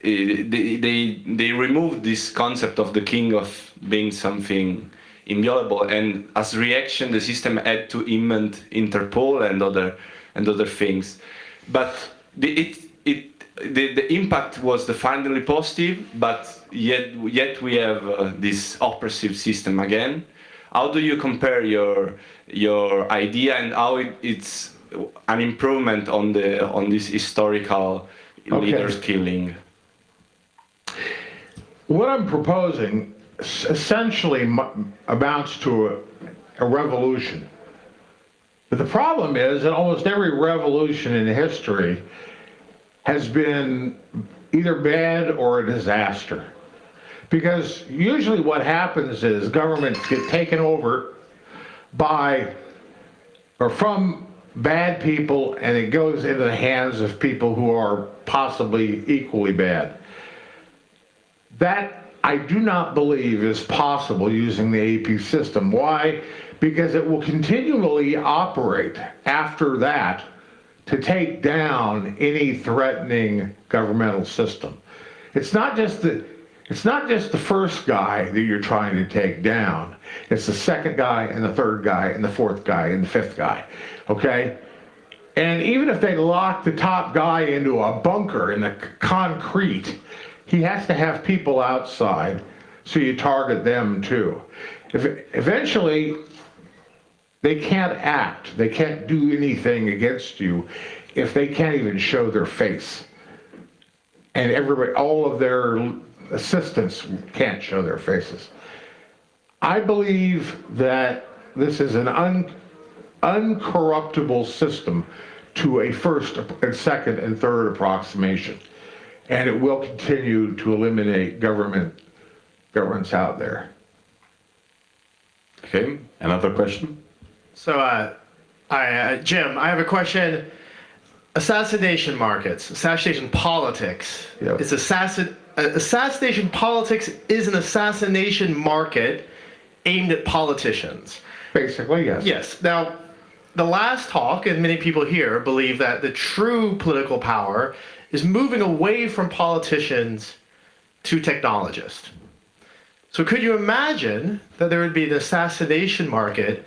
They removed this concept of the king of being something inviolable, and as a reaction, the system had to invent Interpol and other things. But the impact was definitely positive, but yet we have this oppressive system again. How do you compare your idea and how it's an improvement on this historical leaders killing? What I'm proposing essentially amounts to a revolution. But the problem is that almost every revolution in history has been either bad or a disaster. Because usually what happens is governments get taken over by or from bad people, and it goes into the hands of people who are possibly equally bad. That I do not believe is possible using the AP system. Why? Because it will continually operate after that to take down any threatening governmental system. It's not just It's not just the first guy that you're trying to take down. It's the second guy and the third guy and the fourth guy and the fifth guy, okay? And even if they lock the top guy into a bunker in the concrete, he has to have people outside, so you target them too. Eventually, they can't act, they can't do anything against you if they can't even show their face. And everybody, all of their assistants can't show their faces. I believe that this is an uncorruptible system to a first and second and third approximation. And it will continue to eliminate governments out there. Okay, another question? So, Jim, I have a question. Assassination markets, assassination politics. Yep. Is assassination politics is an assassination market aimed at politicians. Basically, yes. Yes. Now, the last talk, and many people here believe that the true political power is moving away from politicians to technologists. So could you imagine that there would be an assassination market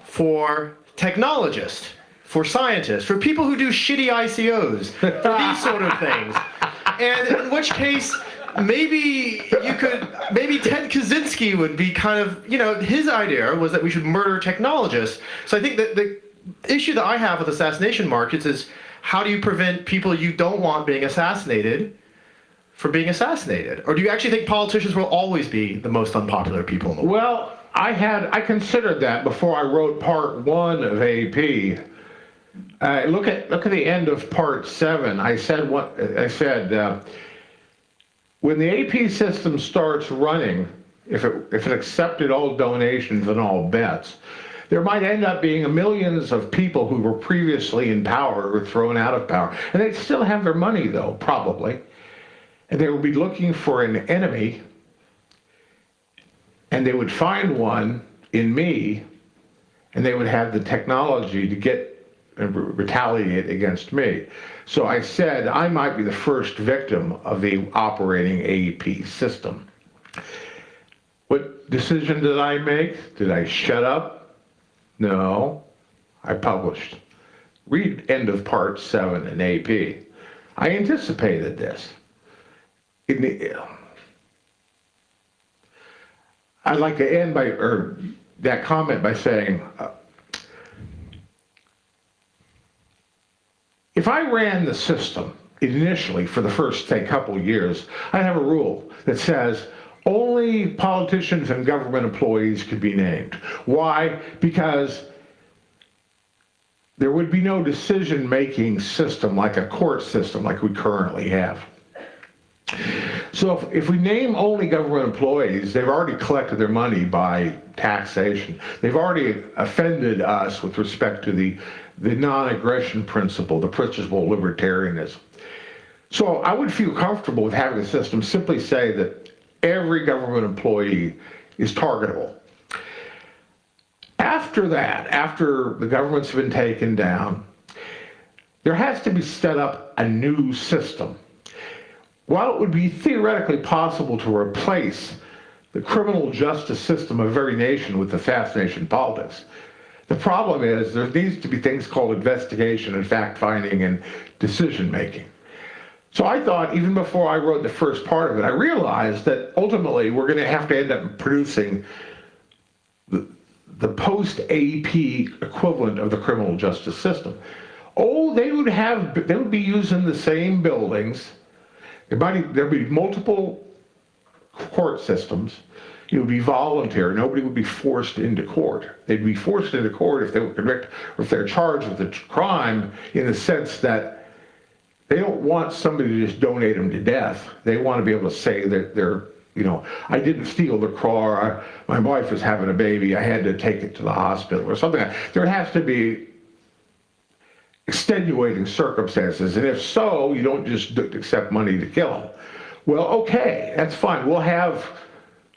for technologists, for scientists, for people who do shitty ICOs, for these sort of things? And in which case, maybe Ted Kaczynski would be kind of, his idea was that we should murder technologists. So I think that the issue that I have with assassination markets is how do you prevent people you don't want being assassinated from being assassinated? Or do you actually think politicians will always be the most unpopular people in the world? Well, I considered that before I wrote part 1 of AP. Look at the end of part 7. I said when the AP system starts running, if it accepted all donations and all bets, there might end up being millions of people who were previously in power or thrown out of power. And they'd still have their money, though, probably. And they would be looking for an enemy, and they would find one in me, and they would have the technology to get and retaliate against me. So I said I might be the first victim of the operating AP system. What decision did I make? Did I shut up? No, I published. Read end of part 7 in AP. I anticipated this. I'd like to end that comment by saying, if I ran the system initially for the first, say, couple of years, I'd have a rule that says only politicians and government employees could be named. Why? Because there would be no decision-making system like a court system like we currently have. So if we name only government employees, they've already collected their money by taxation. They've already offended us with respect to the non-aggression principle, the principle of libertarianism. So I would feel comfortable with having a system simply say that every government employee is targetable. After that, after the governments have been taken down, there has to be set up a new system. While it would be theoretically possible to replace the criminal justice system of every nation with assassination politics, the problem is there needs to be things called investigation and fact-finding and decision-making. So I thought, even before I wrote the first part of it, I realized that ultimately we're going to have to end up producing the post-AP equivalent of the criminal justice system. Oh, they would be using the same buildings. There'd be multiple court systems. It would be voluntary. Nobody would be forced into court. They'd be forced into court if they were convicted or if they're charged with a crime, in the sense that they don't want somebody to just donate them to death. They want to be able to say that they're, I didn't steal the car. My wife was having a baby. I had to take it to the hospital or something. There has to be extenuating circumstances, and if so, you don't just accept money to kill them. Well, okay, that's fine. We'll have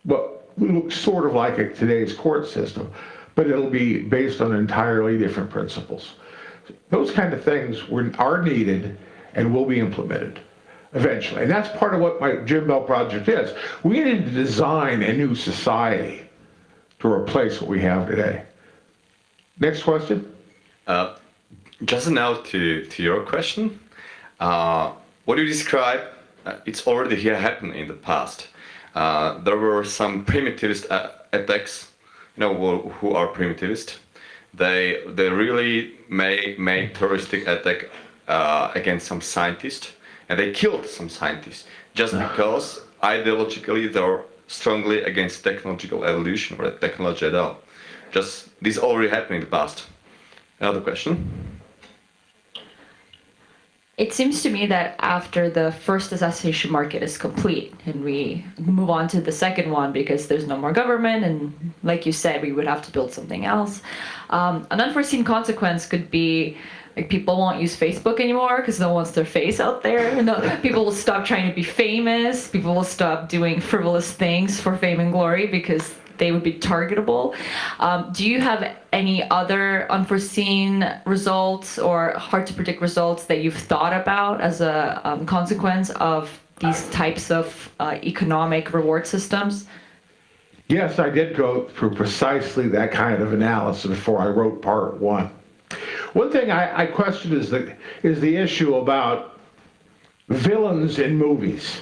what looks sort of like today's court system, but it'll be based on entirely different principles. Those kind of things are needed and will be implemented. eventually. And that's part of what my Jim Bell project is. We need to design a new society to replace what we have today. Next question. Just now to your question, what you describe, it's already here happened in the past. There were some primitivist attacks, who are primitivist. They really made terroristic attack against some scientists, and they killed some scientists just because ideologically they're strongly against technological evolution or technology at all. Just this already happened in the past. Another question. It seems to me that after the first assassination market is complete and we move on to the second one because there's no more government and like you said, we would have to build something else. An unforeseen consequence could be like people won't use Facebook anymore because no one wants their face out there. No, people will stop trying to be famous. People will stop doing frivolous things for fame and glory because they would be targetable. Do you have any other unforeseen results or hard to predict results that you've thought about as a consequence of these types of economic reward systems? Yes, I did go through precisely that kind of analysis before I wrote part one. One thing I question is the issue about villains in movies.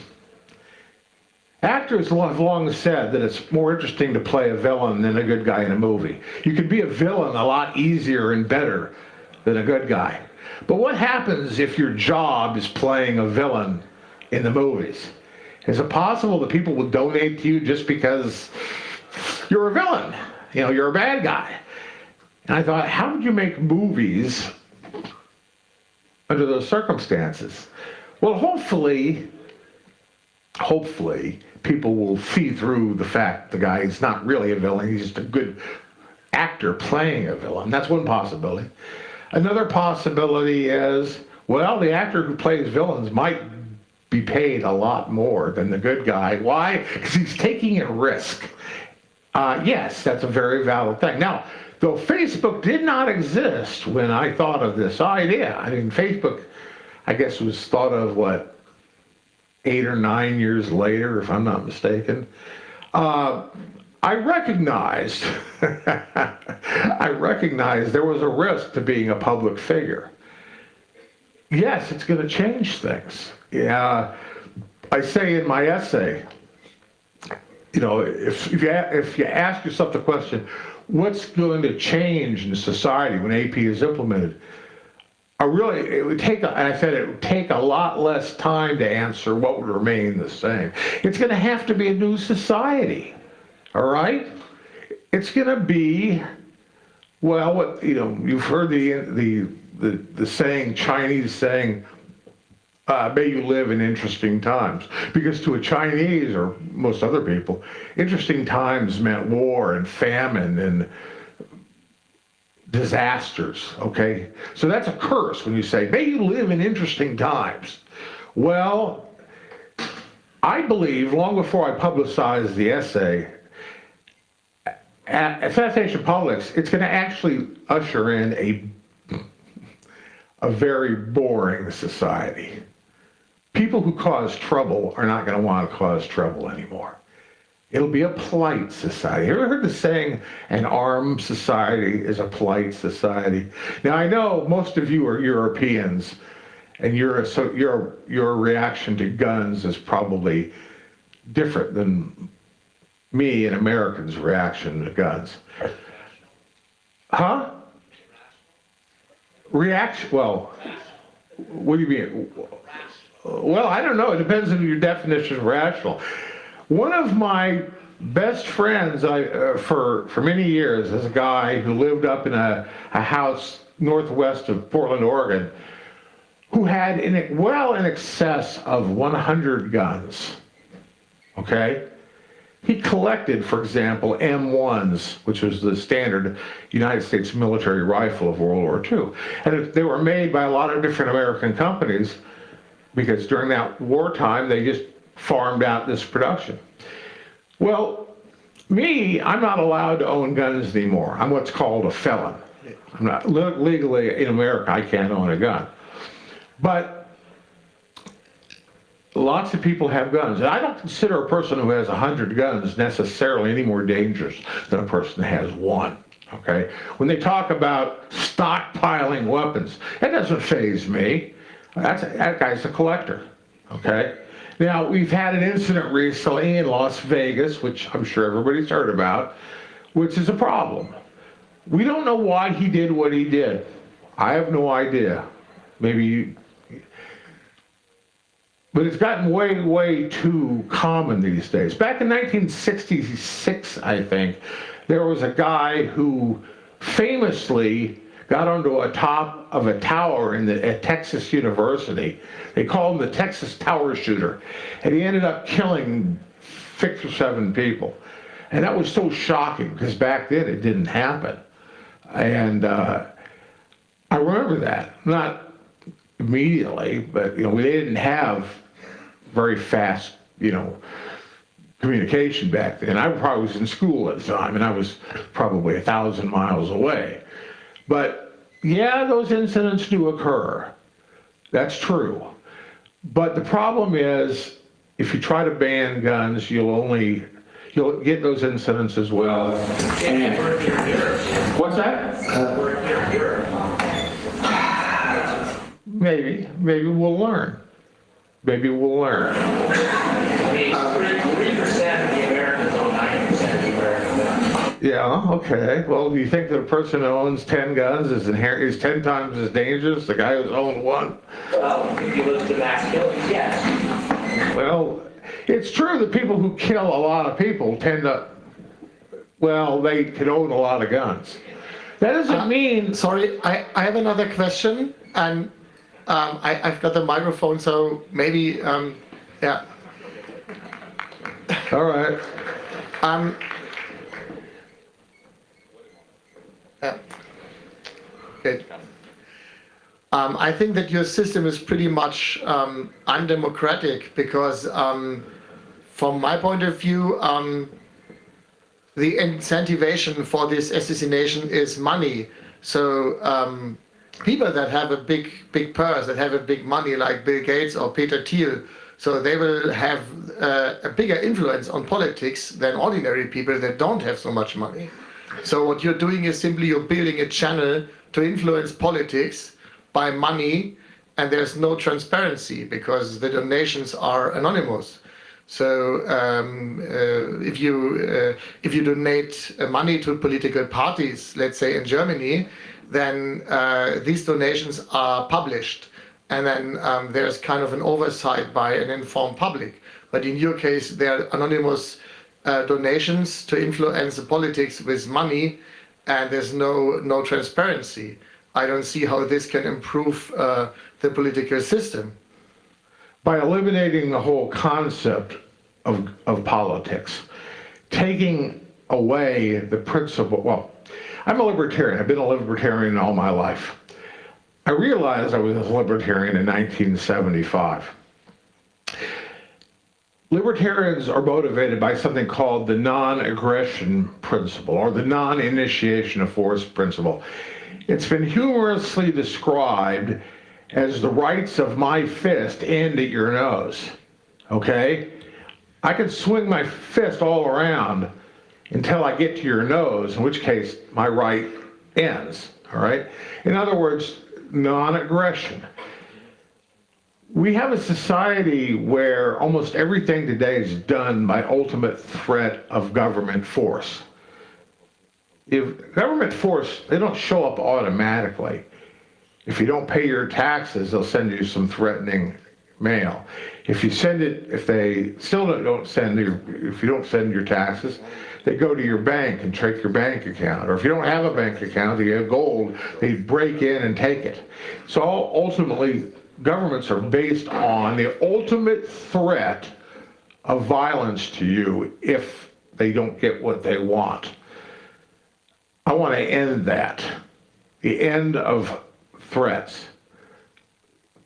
Actors have long said that it's more interesting to play a villain than a good guy in a movie. You can be a villain a lot easier and better than a good guy. But what happens if your job is playing a villain in the movies? Is it possible that people will donate to you just because you're a villain? You're a bad guy. And I thought, how would you make movies under those circumstances? Well, hopefully, people will see through the fact the guy is not really a villain. He's just a good actor playing a villain. That's one possibility. Another possibility is, well, the actor who plays villains might be paid a lot more than the good guy. Why? Because he's taking a risk. Yes, that's a very valid thing. Now, though Facebook did not exist when I thought of this idea, Facebook, I guess, was thought of, 8 or 9 years later, if I'm not mistaken. I recognized there was a risk to being a public figure. Yes, it's going to change things. Yeah, I say in my essay, if you ask yourself the question, what's going to change in society when AP is implemented? It would take a lot less time to answer what would remain the same. It's going to have to be a new society, all right? It's going to be, you've heard the saying, Chinese saying, may you live in interesting times. Because to a Chinese or most other people, interesting times meant war and famine and disasters, okay? So that's a curse when you say, may you live in interesting times. Well, I believe, long before I publicized the essay, assassination politics, it's going to actually usher in a very boring society. People who cause trouble are not going to want to cause trouble anymore. It'll be a polite society. Have you ever heard the saying, an armed society is a polite society? Now, I know most of you are Europeans, and your reaction to guns is probably different than me and Americans' reaction to guns. Huh? Reaction? Well, what do you mean? Well, I don't know. It depends on your definition of rational. One of my best friends for many years is a guy who lived up in a house northwest of Portland, Oregon, who had in excess of 100 guns. Okay? He collected, for example, M1s, which was the standard United States military rifle of World War II. And they were made by a lot of different American companies because during that wartime, they just farmed out this production. Well, I'm not allowed to own guns anymore. I'm what's called a felon. I'm not legally in America, I can't own a gun. But lots of people have guns. And I don't consider a person who has 100 guns necessarily any more dangerous than a person that has one. Okay? When they talk about stockpiling weapons, that doesn't faze me. That guy's a collector. Okay? Now, we've had an incident recently in Las Vegas, which I'm sure everybody's heard about, which is a problem. We don't know why he did what he did. I have no idea. Maybe, but it's gotten way, way too common these days. Back in 1966, I think, there was a guy who famously got onto a top of a tower at Texas University. They called him the Texas Tower Shooter. And he ended up killing 6 or 7 people. And that was so shocking, because back then it didn't happen. And I remember that. Not immediately, but they didn't have very fast, communication back then. I probably was in school at the time, and I was probably 1,000 miles away. But yeah, those incidents do occur. That's true. But the problem is, if you try to ban guns, you'll get those incidents as well. What's that? Maybe we'll learn. Maybe we'll learn. 3% of the Americans own 90% of the American. Yeah, okay. Well, do you think that a person who owns 10 guns is 10 times as dangerous as the guy who's owned one? Well, if you look at the mass killings, yes. Well, it's true that people who kill a lot of people tend to, they can own a lot of guns. That doesn't mean... Sorry, I have another question, and I've got the microphone, so maybe, yeah. All right. Yeah. Good. I think that your system is pretty much undemocratic because, from my point of view, the incentivation for this assassination is money. So people that have a big purse, that have a big money, like Bill Gates or Peter Thiel, so they will have a bigger influence on politics than ordinary people that don't have so much money. So what you're doing is simply you're building a channel to influence politics by money, and there's no transparency because the donations are anonymous. So if you donate money to political parties, let's say in Germany, then these donations are published, and then there's kind of an oversight by an informed public. But in your case, they're anonymous donations to influence the politics with money, and there's no transparency. I don't see how this can improve the political system. By eliminating the whole concept of politics, taking away the principle, I'm a libertarian. I've been a libertarian all my life. I realized I was a libertarian in 1975. Libertarians are motivated by something called the non-aggression principle, or the non-initiation of force principle. It's been humorously described as the rights of my fist end at your nose, okay? I can swing my fist all around until I get to your nose, in which case my right ends, all right? In other words, non-aggression. We have a society where almost everything today is done by ultimate threat of government force. If government force, they don't show up automatically. If you don't pay your taxes, they'll send you some threatening mail. If they still don't send if you don't send your taxes, they go to your bank and take your bank account. Or if you don't have a bank account, you have gold, they break in and take it. So ultimately, governments are based on the ultimate threat of violence to you if they don't get what they want. I want to end that. The end of threats.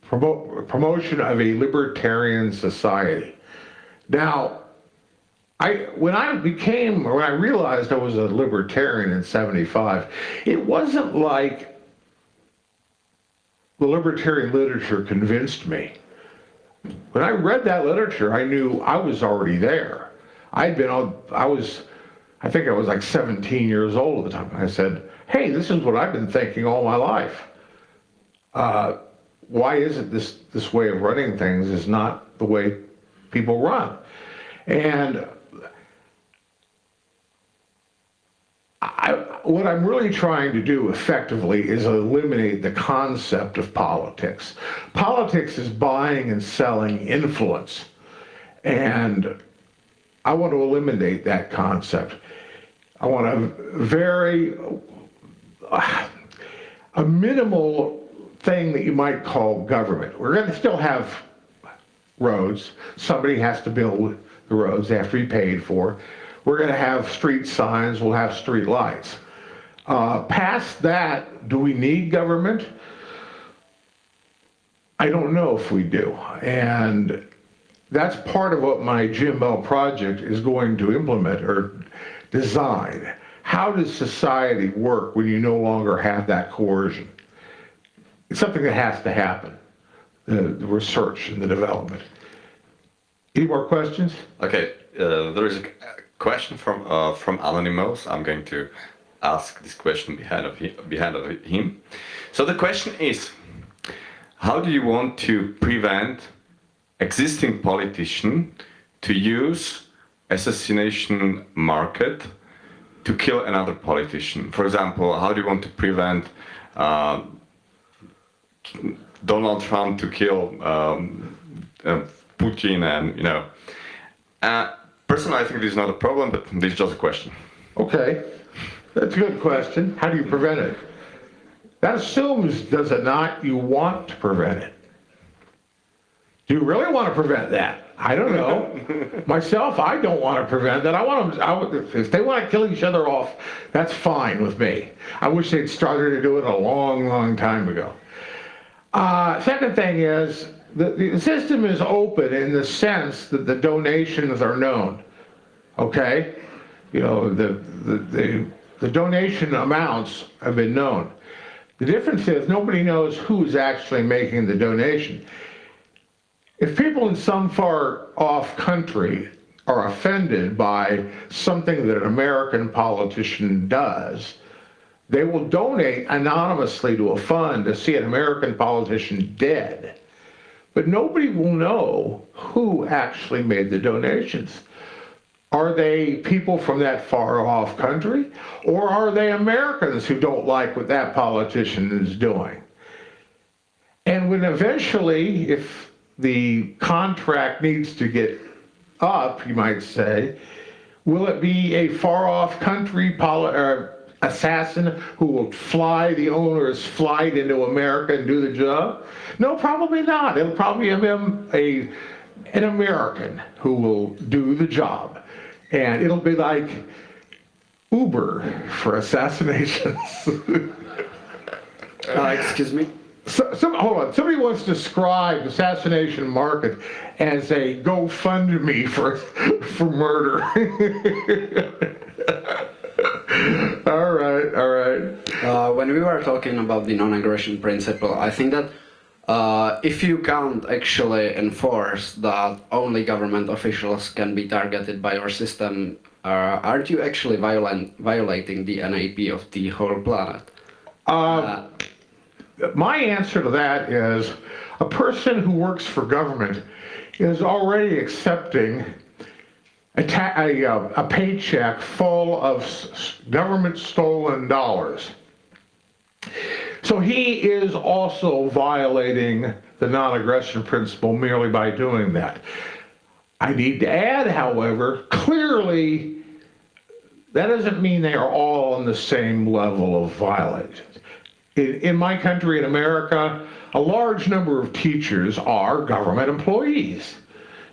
Promotion of a libertarian society. Now, when I realized I was a libertarian in 75, it wasn't like the libertarian literature convinced me. when I read that literature, I knew I was already there. I think I was like 17 years old at the time. I said, hey, this is what I've been thinking all my life. Why is it this way of running things is not the way people run? And what I'm really trying to do effectively is eliminate the concept of politics. Politics is buying and selling influence. And I want to eliminate that concept. I want a minimal thing that you might call government. We're going to still have roads. Somebody has to build the roads. They have to be paid for. We're going to have street signs. We'll have street lights. Past that, do we need government? I don't know if we do. And that's part of what my Jim Bell project is going to implement or design. How does society work when you no longer have that coercion? It's something that has to happen, the research and the development. Any more questions? Okay, there is a question from Anonymous. I'm going to ask this question behind of him. So the question is, how do you want to prevent existing politicians to use assassination market to kill another politician? For example, how do you want to prevent Donald Trump to kill Putin? And personally, I think this is not a problem, but this is just a question. Okay, that's a good question. How do you prevent it? That assumes, does it not, you want to prevent it? Do you really want to prevent that? I don't know. Myself, I don't want to prevent that. If they want to kill each other off, that's fine with me. I wish they'd started to do it a long, long time ago. Second thing is, the system is open in the sense that the donations are known. Okay? You know, the donation amounts have been known. The difference is nobody knows who's actually making the donation. If people in some far off country are offended by something that an American politician does, they will donate anonymously to a fund to see an American politician dead. But nobody will know who actually made the donations. Are they people from that far off country? Or are they Americans who don't like what that politician is doing? And when eventually, if the contract needs to get up, you might say, will it be a far off country assassin who will fly the owner's flight into America and do the job? No, probably not. It'll probably be an American who will do the job. And it'll be like Uber for assassinations. Excuse me? Hold on. Somebody wants to describe assassination market as a GoFundMe for murder. All right. When we were talking about the non-aggression principle, I think that if you can't actually enforce that only government officials can be targeted by your system, aren't you actually violating the NAP of the whole planet? My answer to that is a person who works for government is already accepting a paycheck full of government stolen dollars. So he is also violating the non-aggression principle merely by doing that. I need to add, however, clearly that doesn't mean they are all on the same level of violation. In my country, in America, a large number of teachers are government employees.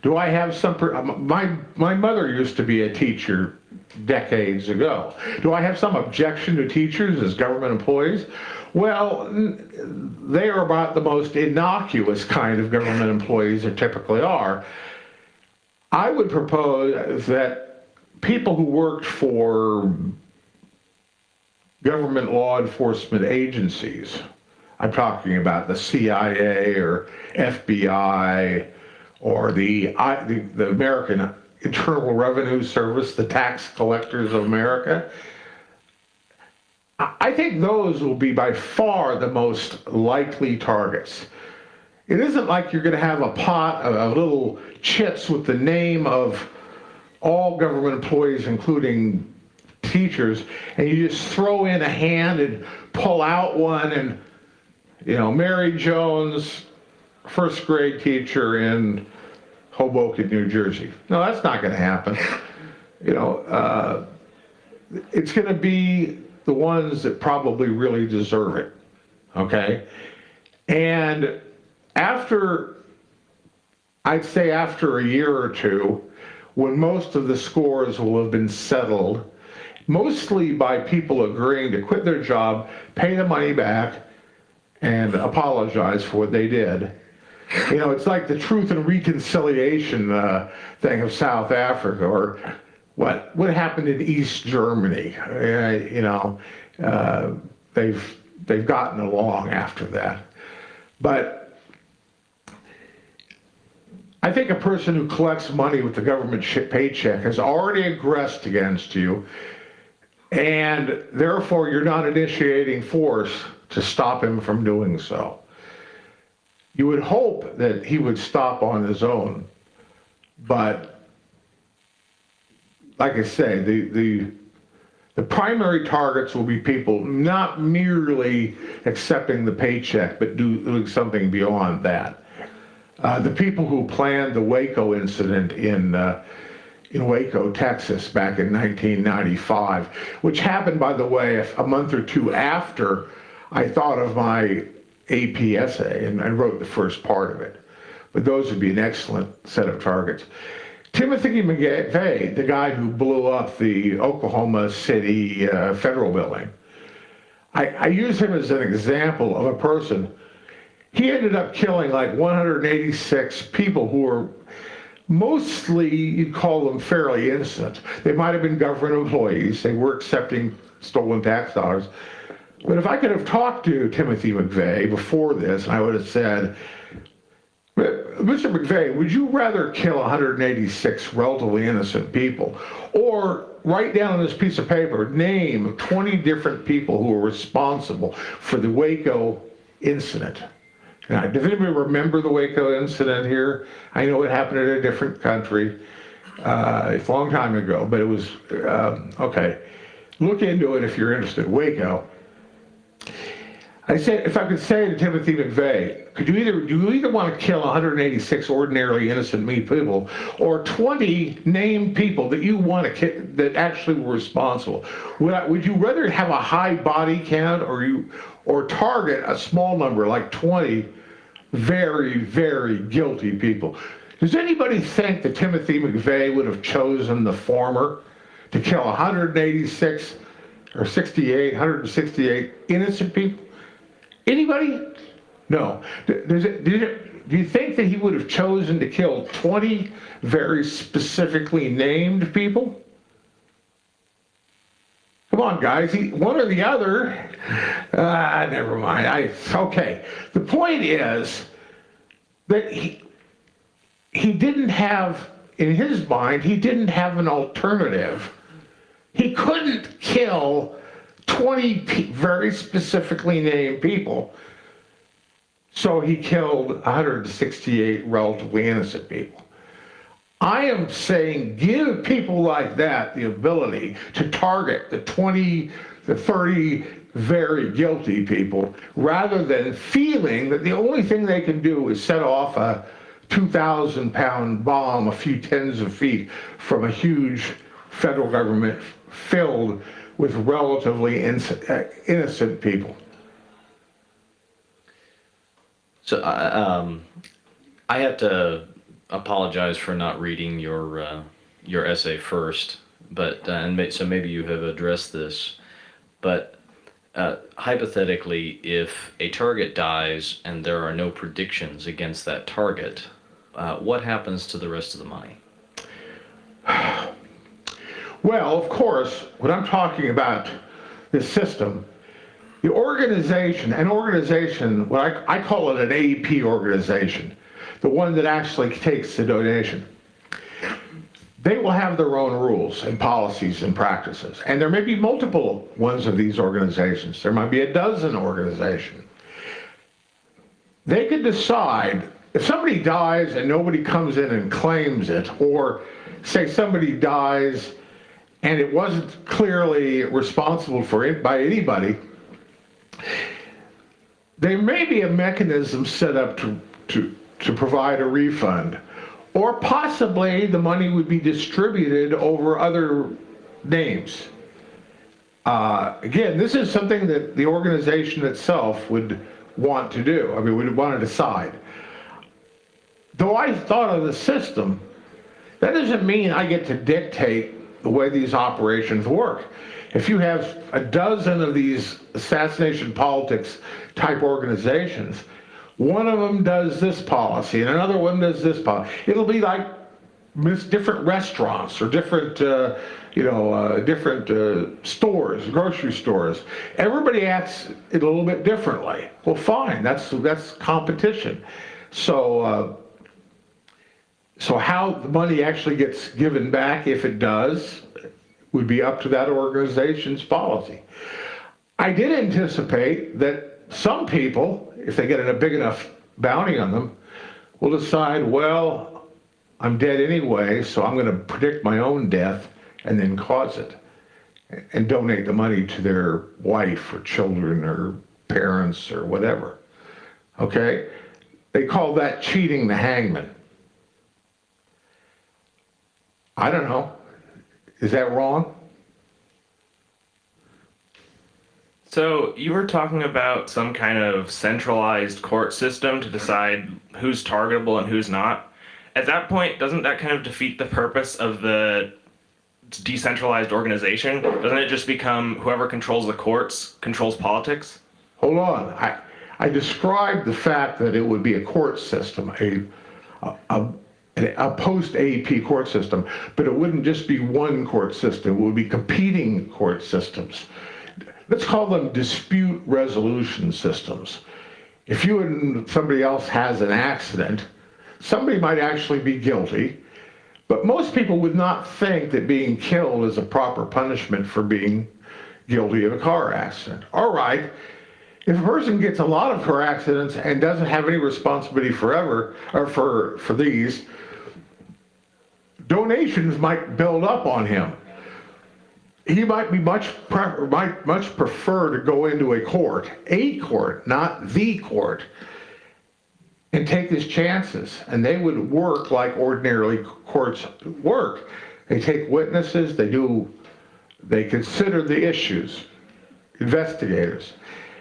Do I have some, my mother used to be a teacher decades ago. Do I have some objection to teachers as government employees? Well, they are about the most innocuous kind of government employees there typically are. I would propose that people who worked for government law enforcement agencies, I'm talking about the CIA or FBI or the American Internal Revenue Service, the tax collectors of America. I think those will be by far the most likely targets. It isn't like you're going to have a pot of little chits with the name of all government employees, including teachers, and you just throw in a hand and pull out one and, you know, Mary Jones, first grade teacher in Hoboken, New Jersey. No, that's not going to happen. You know, it's going to be the ones that probably really deserve it, okay? And I'd say after a year or two, when most of the scores will have been settled, mostly by people agreeing to quit their job, pay the money back, and apologize for what they did. You know, it's like the Truth and Reconciliation thing of South Africa, or what happened in East Germany. You know, they've gotten along after that. But I think a person who collects money with the government paycheck has already aggressed against you, and therefore you're not initiating force to stop him from doing so. You would hope that he would stop on his own, but like I say, the primary targets will be people not merely accepting the paycheck, but doing something beyond that. The people who planned the Waco incident in Waco, Texas, back in 1995, which happened, by the way, a month or two after I thought of my AP essay and I wrote the first part of it. But those would be an excellent set of targets. Timothy McVeigh, the guy who blew up the Oklahoma City federal building, I use him as an example of a person. He ended up killing like 186 people who were mostly, you'd call them fairly innocent. They might have been government employees. They were accepting stolen tax dollars. But if I could have talked to Timothy McVeigh before this, I would have said, Mr. McVeigh, would you rather kill 186 relatively innocent people, or write down on this piece of paper, name 20 different people who were responsible for the Waco incident? Now, does anybody remember the Waco incident here? I know it happened in a different country. It's a long time ago, but it was, okay. Look into it if you're interested. Waco. I said, if I could say to Timothy McVeigh, do you either want to kill 186 ordinarily innocent people, or 20 named people that you want to kill that actually were responsible? Would you rather have a high body count, or target a small number like 20 very, very guilty people? Does anybody think that Timothy McVeigh would have chosen the former, to kill 186 or 168 innocent people? Anybody? No. Do you think that he would have chosen to kill 20 very specifically named people? Come on, guys, one or the other. Never mind. Okay. The point is that he didn't have, in his mind, he didn't have an alternative. He couldn't kill 20 very specifically named people. So he killed 168 relatively innocent people. I am saying give people like that the ability to target the 20, the 30 very guilty people, rather than feeling that the only thing they can do is set off a 2,000-pound bomb a few tens of feet from a huge federal government filled with relatively innocent people. So I have to apologize for not reading your essay first, but so maybe you have addressed this. But hypothetically, if a target dies and there are no predictions against that target, what happens to the rest of the money? Well, of course, when I'm talking about this system, the organization, what I call it an AP organization. the one that actually takes the donation. They will have their own rules and policies and practices. And there may be multiple ones of these organizations. There might be a dozen organizations. They could decide, if somebody dies and nobody comes in and claims it, or say somebody dies and it wasn't clearly responsible for it by anybody, there may be a mechanism set up to provide a refund. Or possibly the money would be distributed over other names. Again, this is something that the organization itself would want to do. I mean, would want to decide. Though I thought of the system, that doesn't mean I get to dictate the way these operations work. If you have a dozen of these assassination politics type organizations, one of them does this policy and another one does this policy. It'll be like different restaurants or different, different stores, grocery stores. Everybody acts it a little bit differently. Well, fine, that's competition. So how the money actually gets given back, if it does, would be up to that organization's policy. I did anticipate that some people, if they get a big enough bounty on them, will decide, well, I'm dead anyway, so I'm going to predict my own death and then cause it and donate the money to their wife or children or parents or whatever. Okay? They call that cheating the hangman. I don't know. Is that wrong? So you were talking about some kind of centralized court system to decide who's targetable and who's not. At that point, doesn't that kind of defeat the purpose of the decentralized organization? Doesn't it just become whoever controls the courts controls politics? Hold on. I described the fact that it would be a court system, a post-AEP court system, but it wouldn't just be one court system. It would be competing court systems. Let's call them dispute resolution systems. If you and somebody else has an accident, somebody might actually be guilty, but most people would not think that being killed is a proper punishment for being guilty of a car accident. All right, if a person gets a lot of car accidents and doesn't have any responsibility forever, or for these, donations might build up on him. He might be much prefer to go into a court, not the court, and take his chances. And they would work like ordinarily courts work. They take witnesses, they consider the issues, investigators.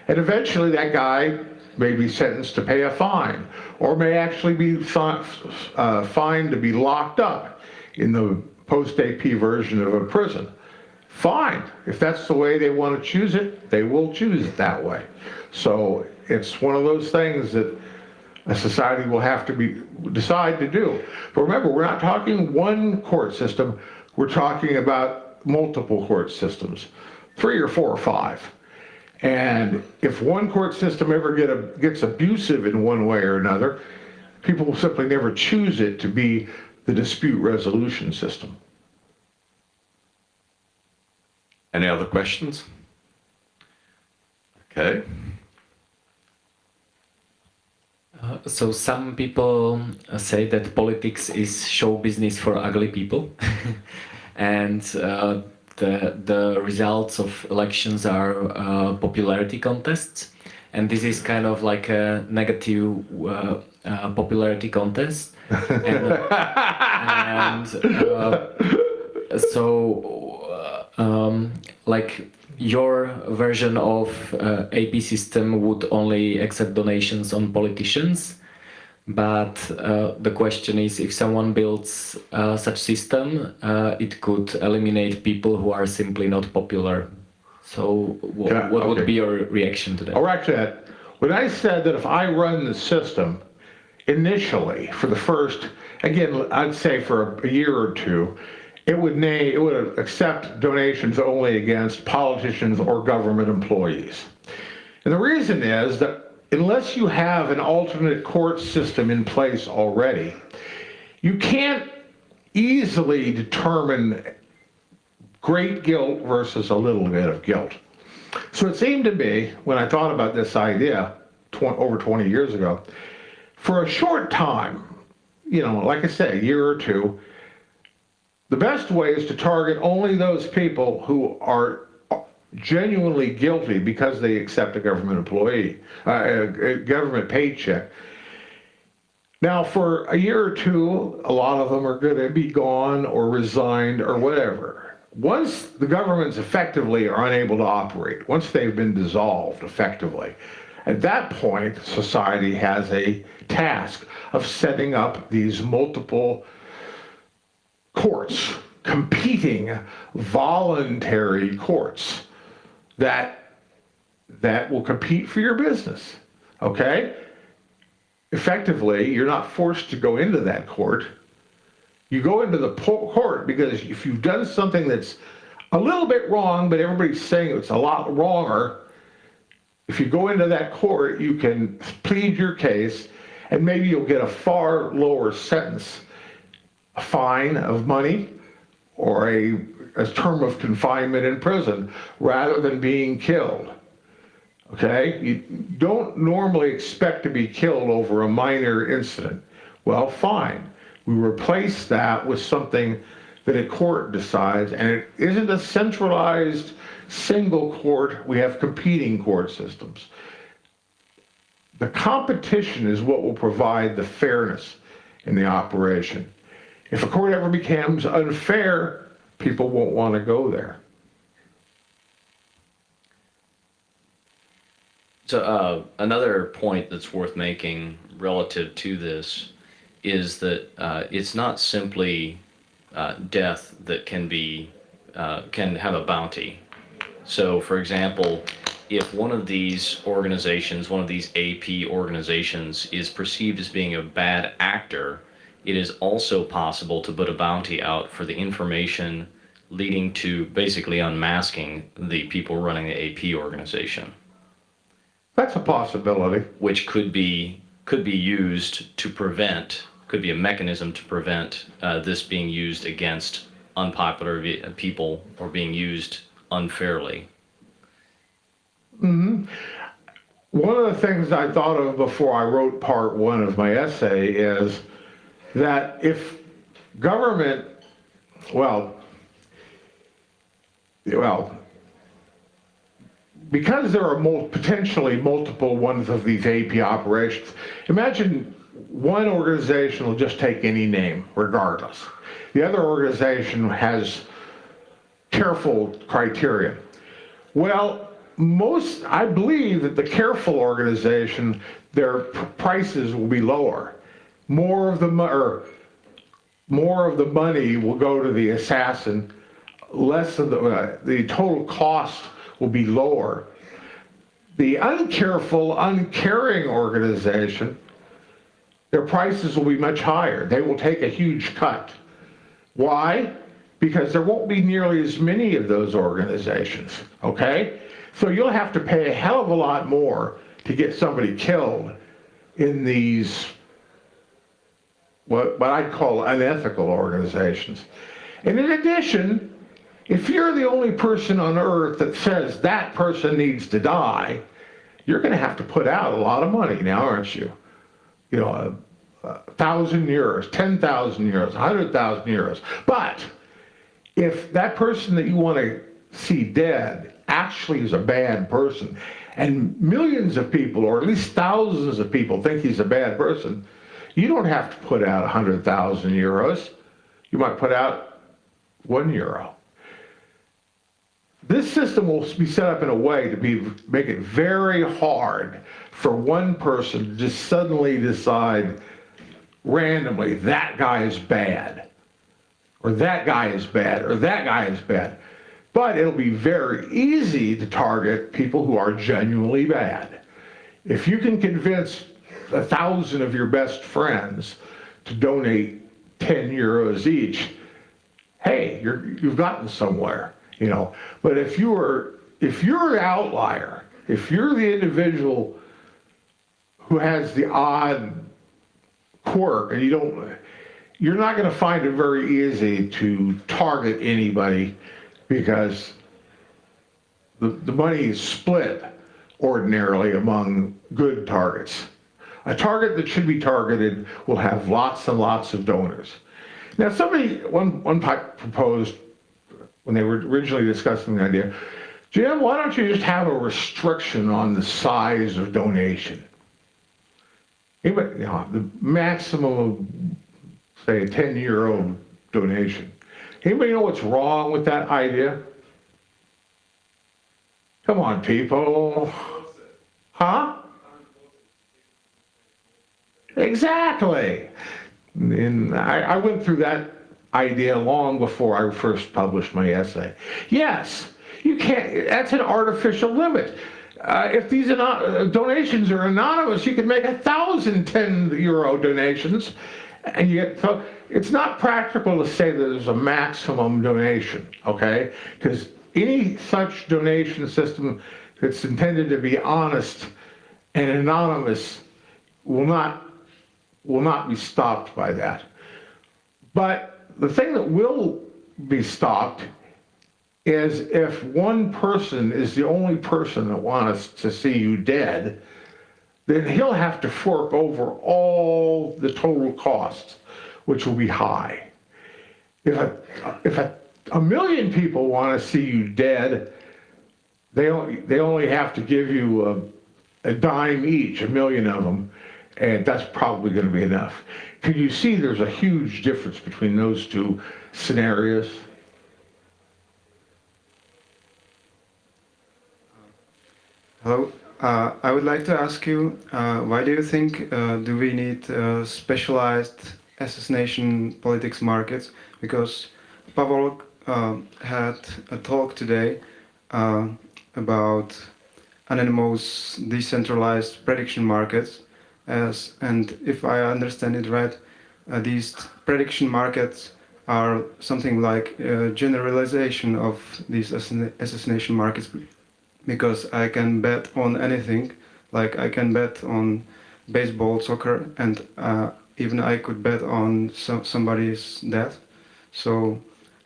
And eventually that guy may be sentenced to pay a fine, or may actually be fined to be locked up in the post-AP version of a prison. Fine. If that's the way they want to choose it, they will choose it that way. So it's one of those things that a society will have to decide to do. But remember, we're not talking one court system. We're talking about multiple court systems, 3 or 4 or 5. And if one court system ever gets abusive in one way or another, people will simply never choose it to be the dispute resolution system. Any other questions? Okay. So some people say that politics is show business for ugly people, and the results of elections are popularity contests, and this is kind of like a negative popularity contest, and like your version of AP system would only accept donations on politicians, but the question is, if someone builds such system, it could eliminate people who are simply not popular. So what would be your reaction to that? I'll react to that. When I said that if I run the system initially for the first, again, I'd say for a year or two, it would accept donations only against politicians or government employees. And the reason is that unless you have an alternate court system in place already, you can't easily determine great guilt versus a little bit of guilt. So it seemed to me, when I thought about this idea over 20 years ago, for a short time, like I say, a year or two, the best way is to target only those people who are genuinely guilty because they accept a government employee, a government paycheck. Now, for a year or two, a lot of them are going to be gone or resigned or whatever. Once the governments effectively are unable to operate, once they've been dissolved effectively, at that point, society has a task of setting up these multiple courts, competing voluntary courts that will compete for your business, okay? Effectively, you're not forced to go into that court. You go into the court because if you've done something that's a little bit wrong, but everybody's saying it's a lot wronger, if you go into that court, you can plead your case, and maybe you'll get a far lower sentence, a fine of money, or a term of confinement in prison, rather than being killed. Okay? You don't normally expect to be killed over a minor incident. Well, fine. We replace that with something that a court decides, and it isn't a centralized single court. We have competing court systems. The competition is what will provide the fairness in the operation. If a court ever becomes unfair, people won't want to go there. So another point that's worth making relative to this is that it's not simply death that can have a bounty. So, for example, if one of these organizations, one of these AP organizations, is perceived as being a bad actor, it is also possible to put a bounty out for the information leading to basically unmasking the people running the AP organization. That's a possibility. Which could be used to prevent, could be a mechanism to prevent this being used against unpopular people or being used unfairly. Mm-hmm. One of the things I thought of before I wrote part one of my essay is that if government, because there are potentially multiple ones of these AP operations, imagine one organization will just take any name, regardless. The other organization has careful criteria. Well, I believe that the careful organization, their prices will be lower. More of the money will go to the assassin, less of the total cost will be lower. The uncareful, uncaring organization, their prices will be much higher. They will take a huge cut. Why? Because there won't be nearly as many of those organizations, okay? So you'll have to pay a hell of a lot more to get somebody killed in these, what I'd call unethical organizations. And in addition, if you're the only person on earth that says that person needs to die, you're going to have to put out a lot of money now, aren't you? 1,000 euros, 10,000 euros, 100,000 euros. But if that person that you want to see dead actually is a bad person, and millions of people, or at least thousands of people, think he's a bad person, you don't have to put out 100,000 euros. You might put out €1. This system will be set up in a way to make it very hard for one person to just suddenly decide randomly that guy is bad, or that guy is bad, or that guy is bad. But it'll be very easy to target people who are genuinely bad. If you can convince 1,000 of your best friends to donate 10 euros each, hey, you've gotten somewhere, But if you're the outlier, if you're the individual who has the odd quirk, and you're not going to find it very easy to target anybody because the money is split ordinarily among good targets. A target that should be targeted will have lots and lots of donors. Now, one proposed, when they were originally discussing the idea, Jim, why don't you just have a restriction on the size of donation? Anybody, the maximum of, say, a 10 euro donation. Anybody know what's wrong with that idea? Come on, people. Huh? Exactly. And I went through that idea long before I first published my essay. Yes, you can't, that's an artificial limit. If these donations are anonymous, you can make 1,000 10 euro donations, and you get, so it's not practical to say that there's a maximum donation, okay? Because any such donation system that's intended to be honest and anonymous will not be stopped by that. But the thing that will be stopped is if one person is the only person that wants to see you dead, then he'll have to fork over all the total costs, which will be high. If a million people want to see you dead, they only have to give you a dime each, a million of them, and that's probably going to be enough. Can you see there's a huge difference between those two scenarios? Hello. I would like to ask you, why do you think do we need specialized assassination politics markets? Because Pavel had a talk today about anonymous decentralized prediction markets, and if I understand it right, these prediction markets are something like a generalization of these assassination markets, because I can bet on anything, like I can bet on baseball, soccer, and even I could bet on somebody's death. So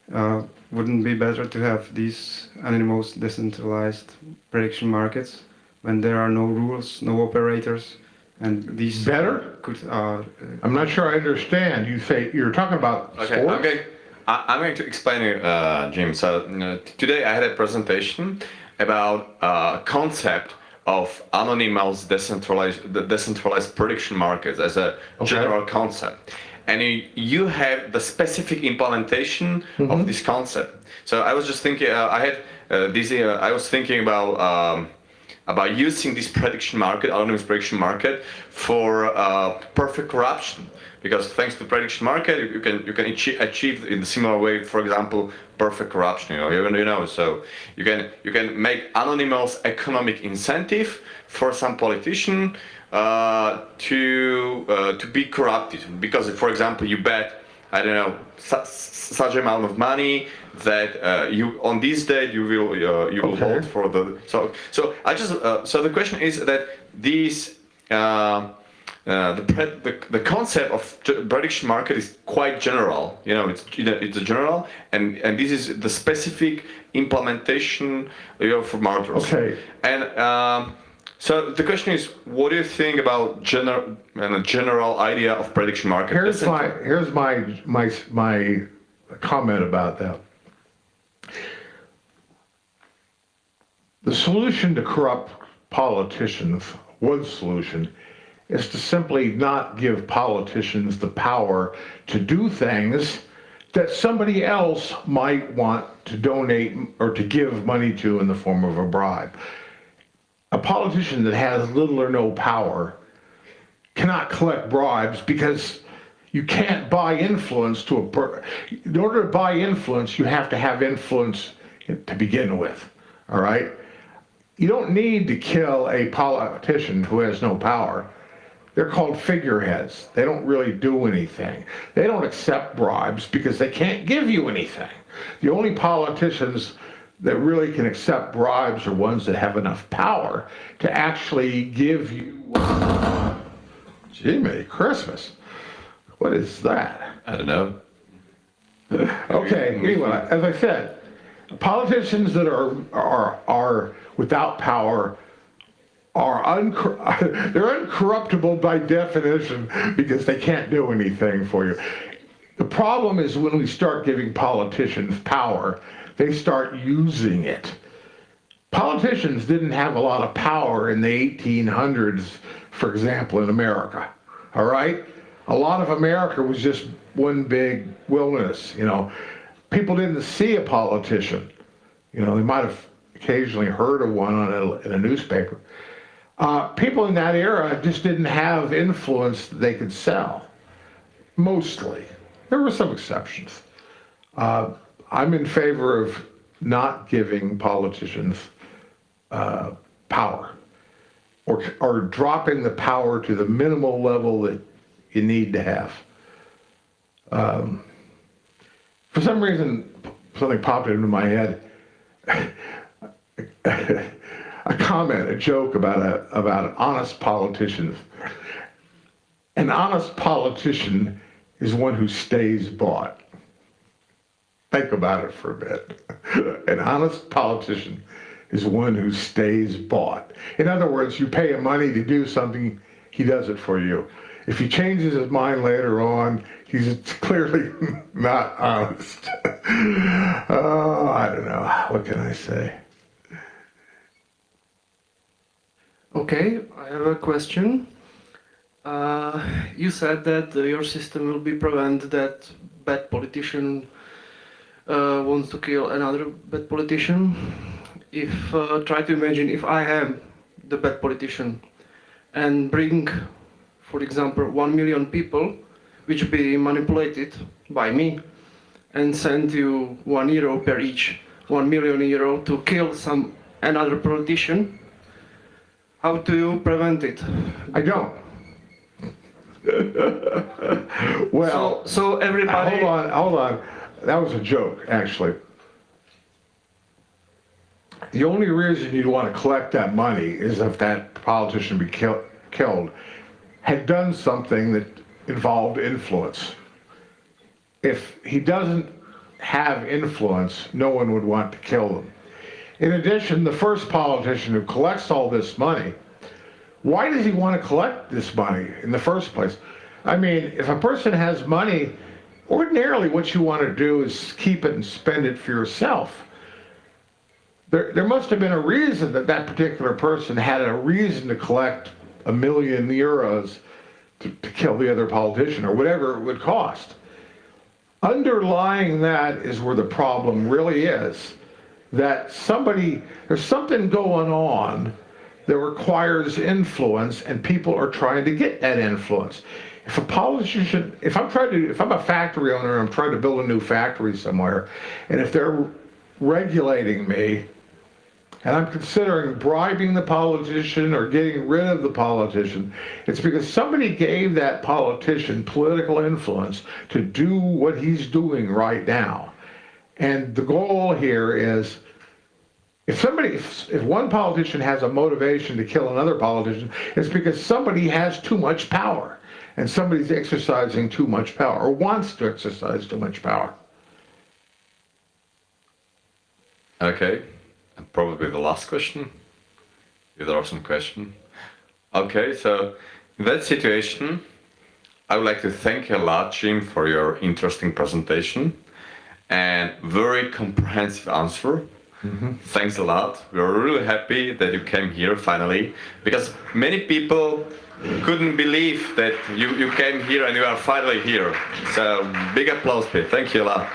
wouldn't it be better to have these anonymous decentralized prediction markets when there are no rules, no operators, and these better? Could I'm not sure I understand. You're talking about sports? I'm going to explain it, Jim. So today I had a presentation about concept of anonymous decentralized prediction markets as a general concept, and you have the specific implementation of this concept. So I was just thinking, I was thinking about using this prediction market, anonymous prediction market, for perfect corruption. Because thanks to prediction market, you can achieve in a similar way, for example, perfect corruption. So you can make anonymous economic incentive for some politician to be corrupted. Because, for example, you bet, I don't know, such amount of money that you on this day you will vote for the. So I just so the question is that these. The concept of prediction market is quite general. It's a general, and this is the specific implementation for marketers. Okay. And so the question is, what do you think about general idea of prediction market? Here's my comment about that. The solution to corrupt politicians, one solution, is to simply not give politicians the power to do things that somebody else might want to donate or to give money to in the form of a bribe. A politician that has little or no power cannot collect bribes because you can't buy influence in order to buy influence, you have to have influence to begin with, all right? You don't need to kill a politician who has no power. They're called figureheads. They don't really do anything. They don't accept bribes because they can't give you anything. The only politicians that really can accept bribes are ones that have enough power to actually give you Jiminy Christmas. What is that? I don't know. Okay, anyway, as I said, politicians that are without power they're uncorruptible by definition because they can't do anything for you. The problem is when we start giving politicians power, they start using it. Politicians didn't have a lot of power in the 1800s, for example, in America, all right? A lot of America was just one big wilderness, you know. People didn't see a politician. You know, they might have occasionally heard of one in a newspaper. People in that era just didn't have influence that they could sell, mostly. There were some exceptions. I'm in favor of not giving politicians power or dropping the power to the minimal level that you need to have. For some reason, something popped into my head. A comment, a joke about an honest politician. An honest politician is one who stays bought. Think about it for a bit. An honest politician is one who stays bought. In other words, you pay him money to do something, he does it for you. If he changes his mind later on, he's clearly not honest. Oh, I don't know. What can I say? Okay, I have a question. You said that your system will be prevent that bad politician wants to kill another bad politician. If try to imagine if I am the bad politician and bring, for example, 1 million people, which be manipulated by me, and send you €1 per each, €1 million to kill another politician. How do you prevent it? I don't. Well, so everybody. Hold on. That was a joke, actually. The only reason you'd want to collect that money is if that politician be killed had done something that involved influence. If he doesn't have influence, no one would want to kill them. In addition, the first politician who collects all this money, why does he want to collect this money in the first place? I mean, if a person has money, ordinarily what you want to do is keep it and spend it for yourself. There must have been a reason that that particular person had a reason to collect €1 million to kill the other politician or whatever it would cost. Underlying that is where the problem really is. That there's something going on that requires influence and people are trying to get that influence. If a politician, if I'm a factory owner and I'm trying to build a new factory somewhere, and if they're regulating me, and I'm considering bribing the politician or getting rid of the politician, it's because somebody gave that politician political influence to do what he's doing right now. And the goal here is, if one politician has a motivation to kill another politician, it's because somebody has too much power, and somebody's exercising too much power, or wants to exercise too much power. Okay, and probably the last question. If there are some questions. Okay, so in that situation, I would like to thank you a lot, Jim, for your interesting presentation and very comprehensive answer. Mm-hmm. Thanks a lot. We're really happy that you came here finally, because many people couldn't believe that you came here and you are finally here. So big applause, please. Thank you a lot.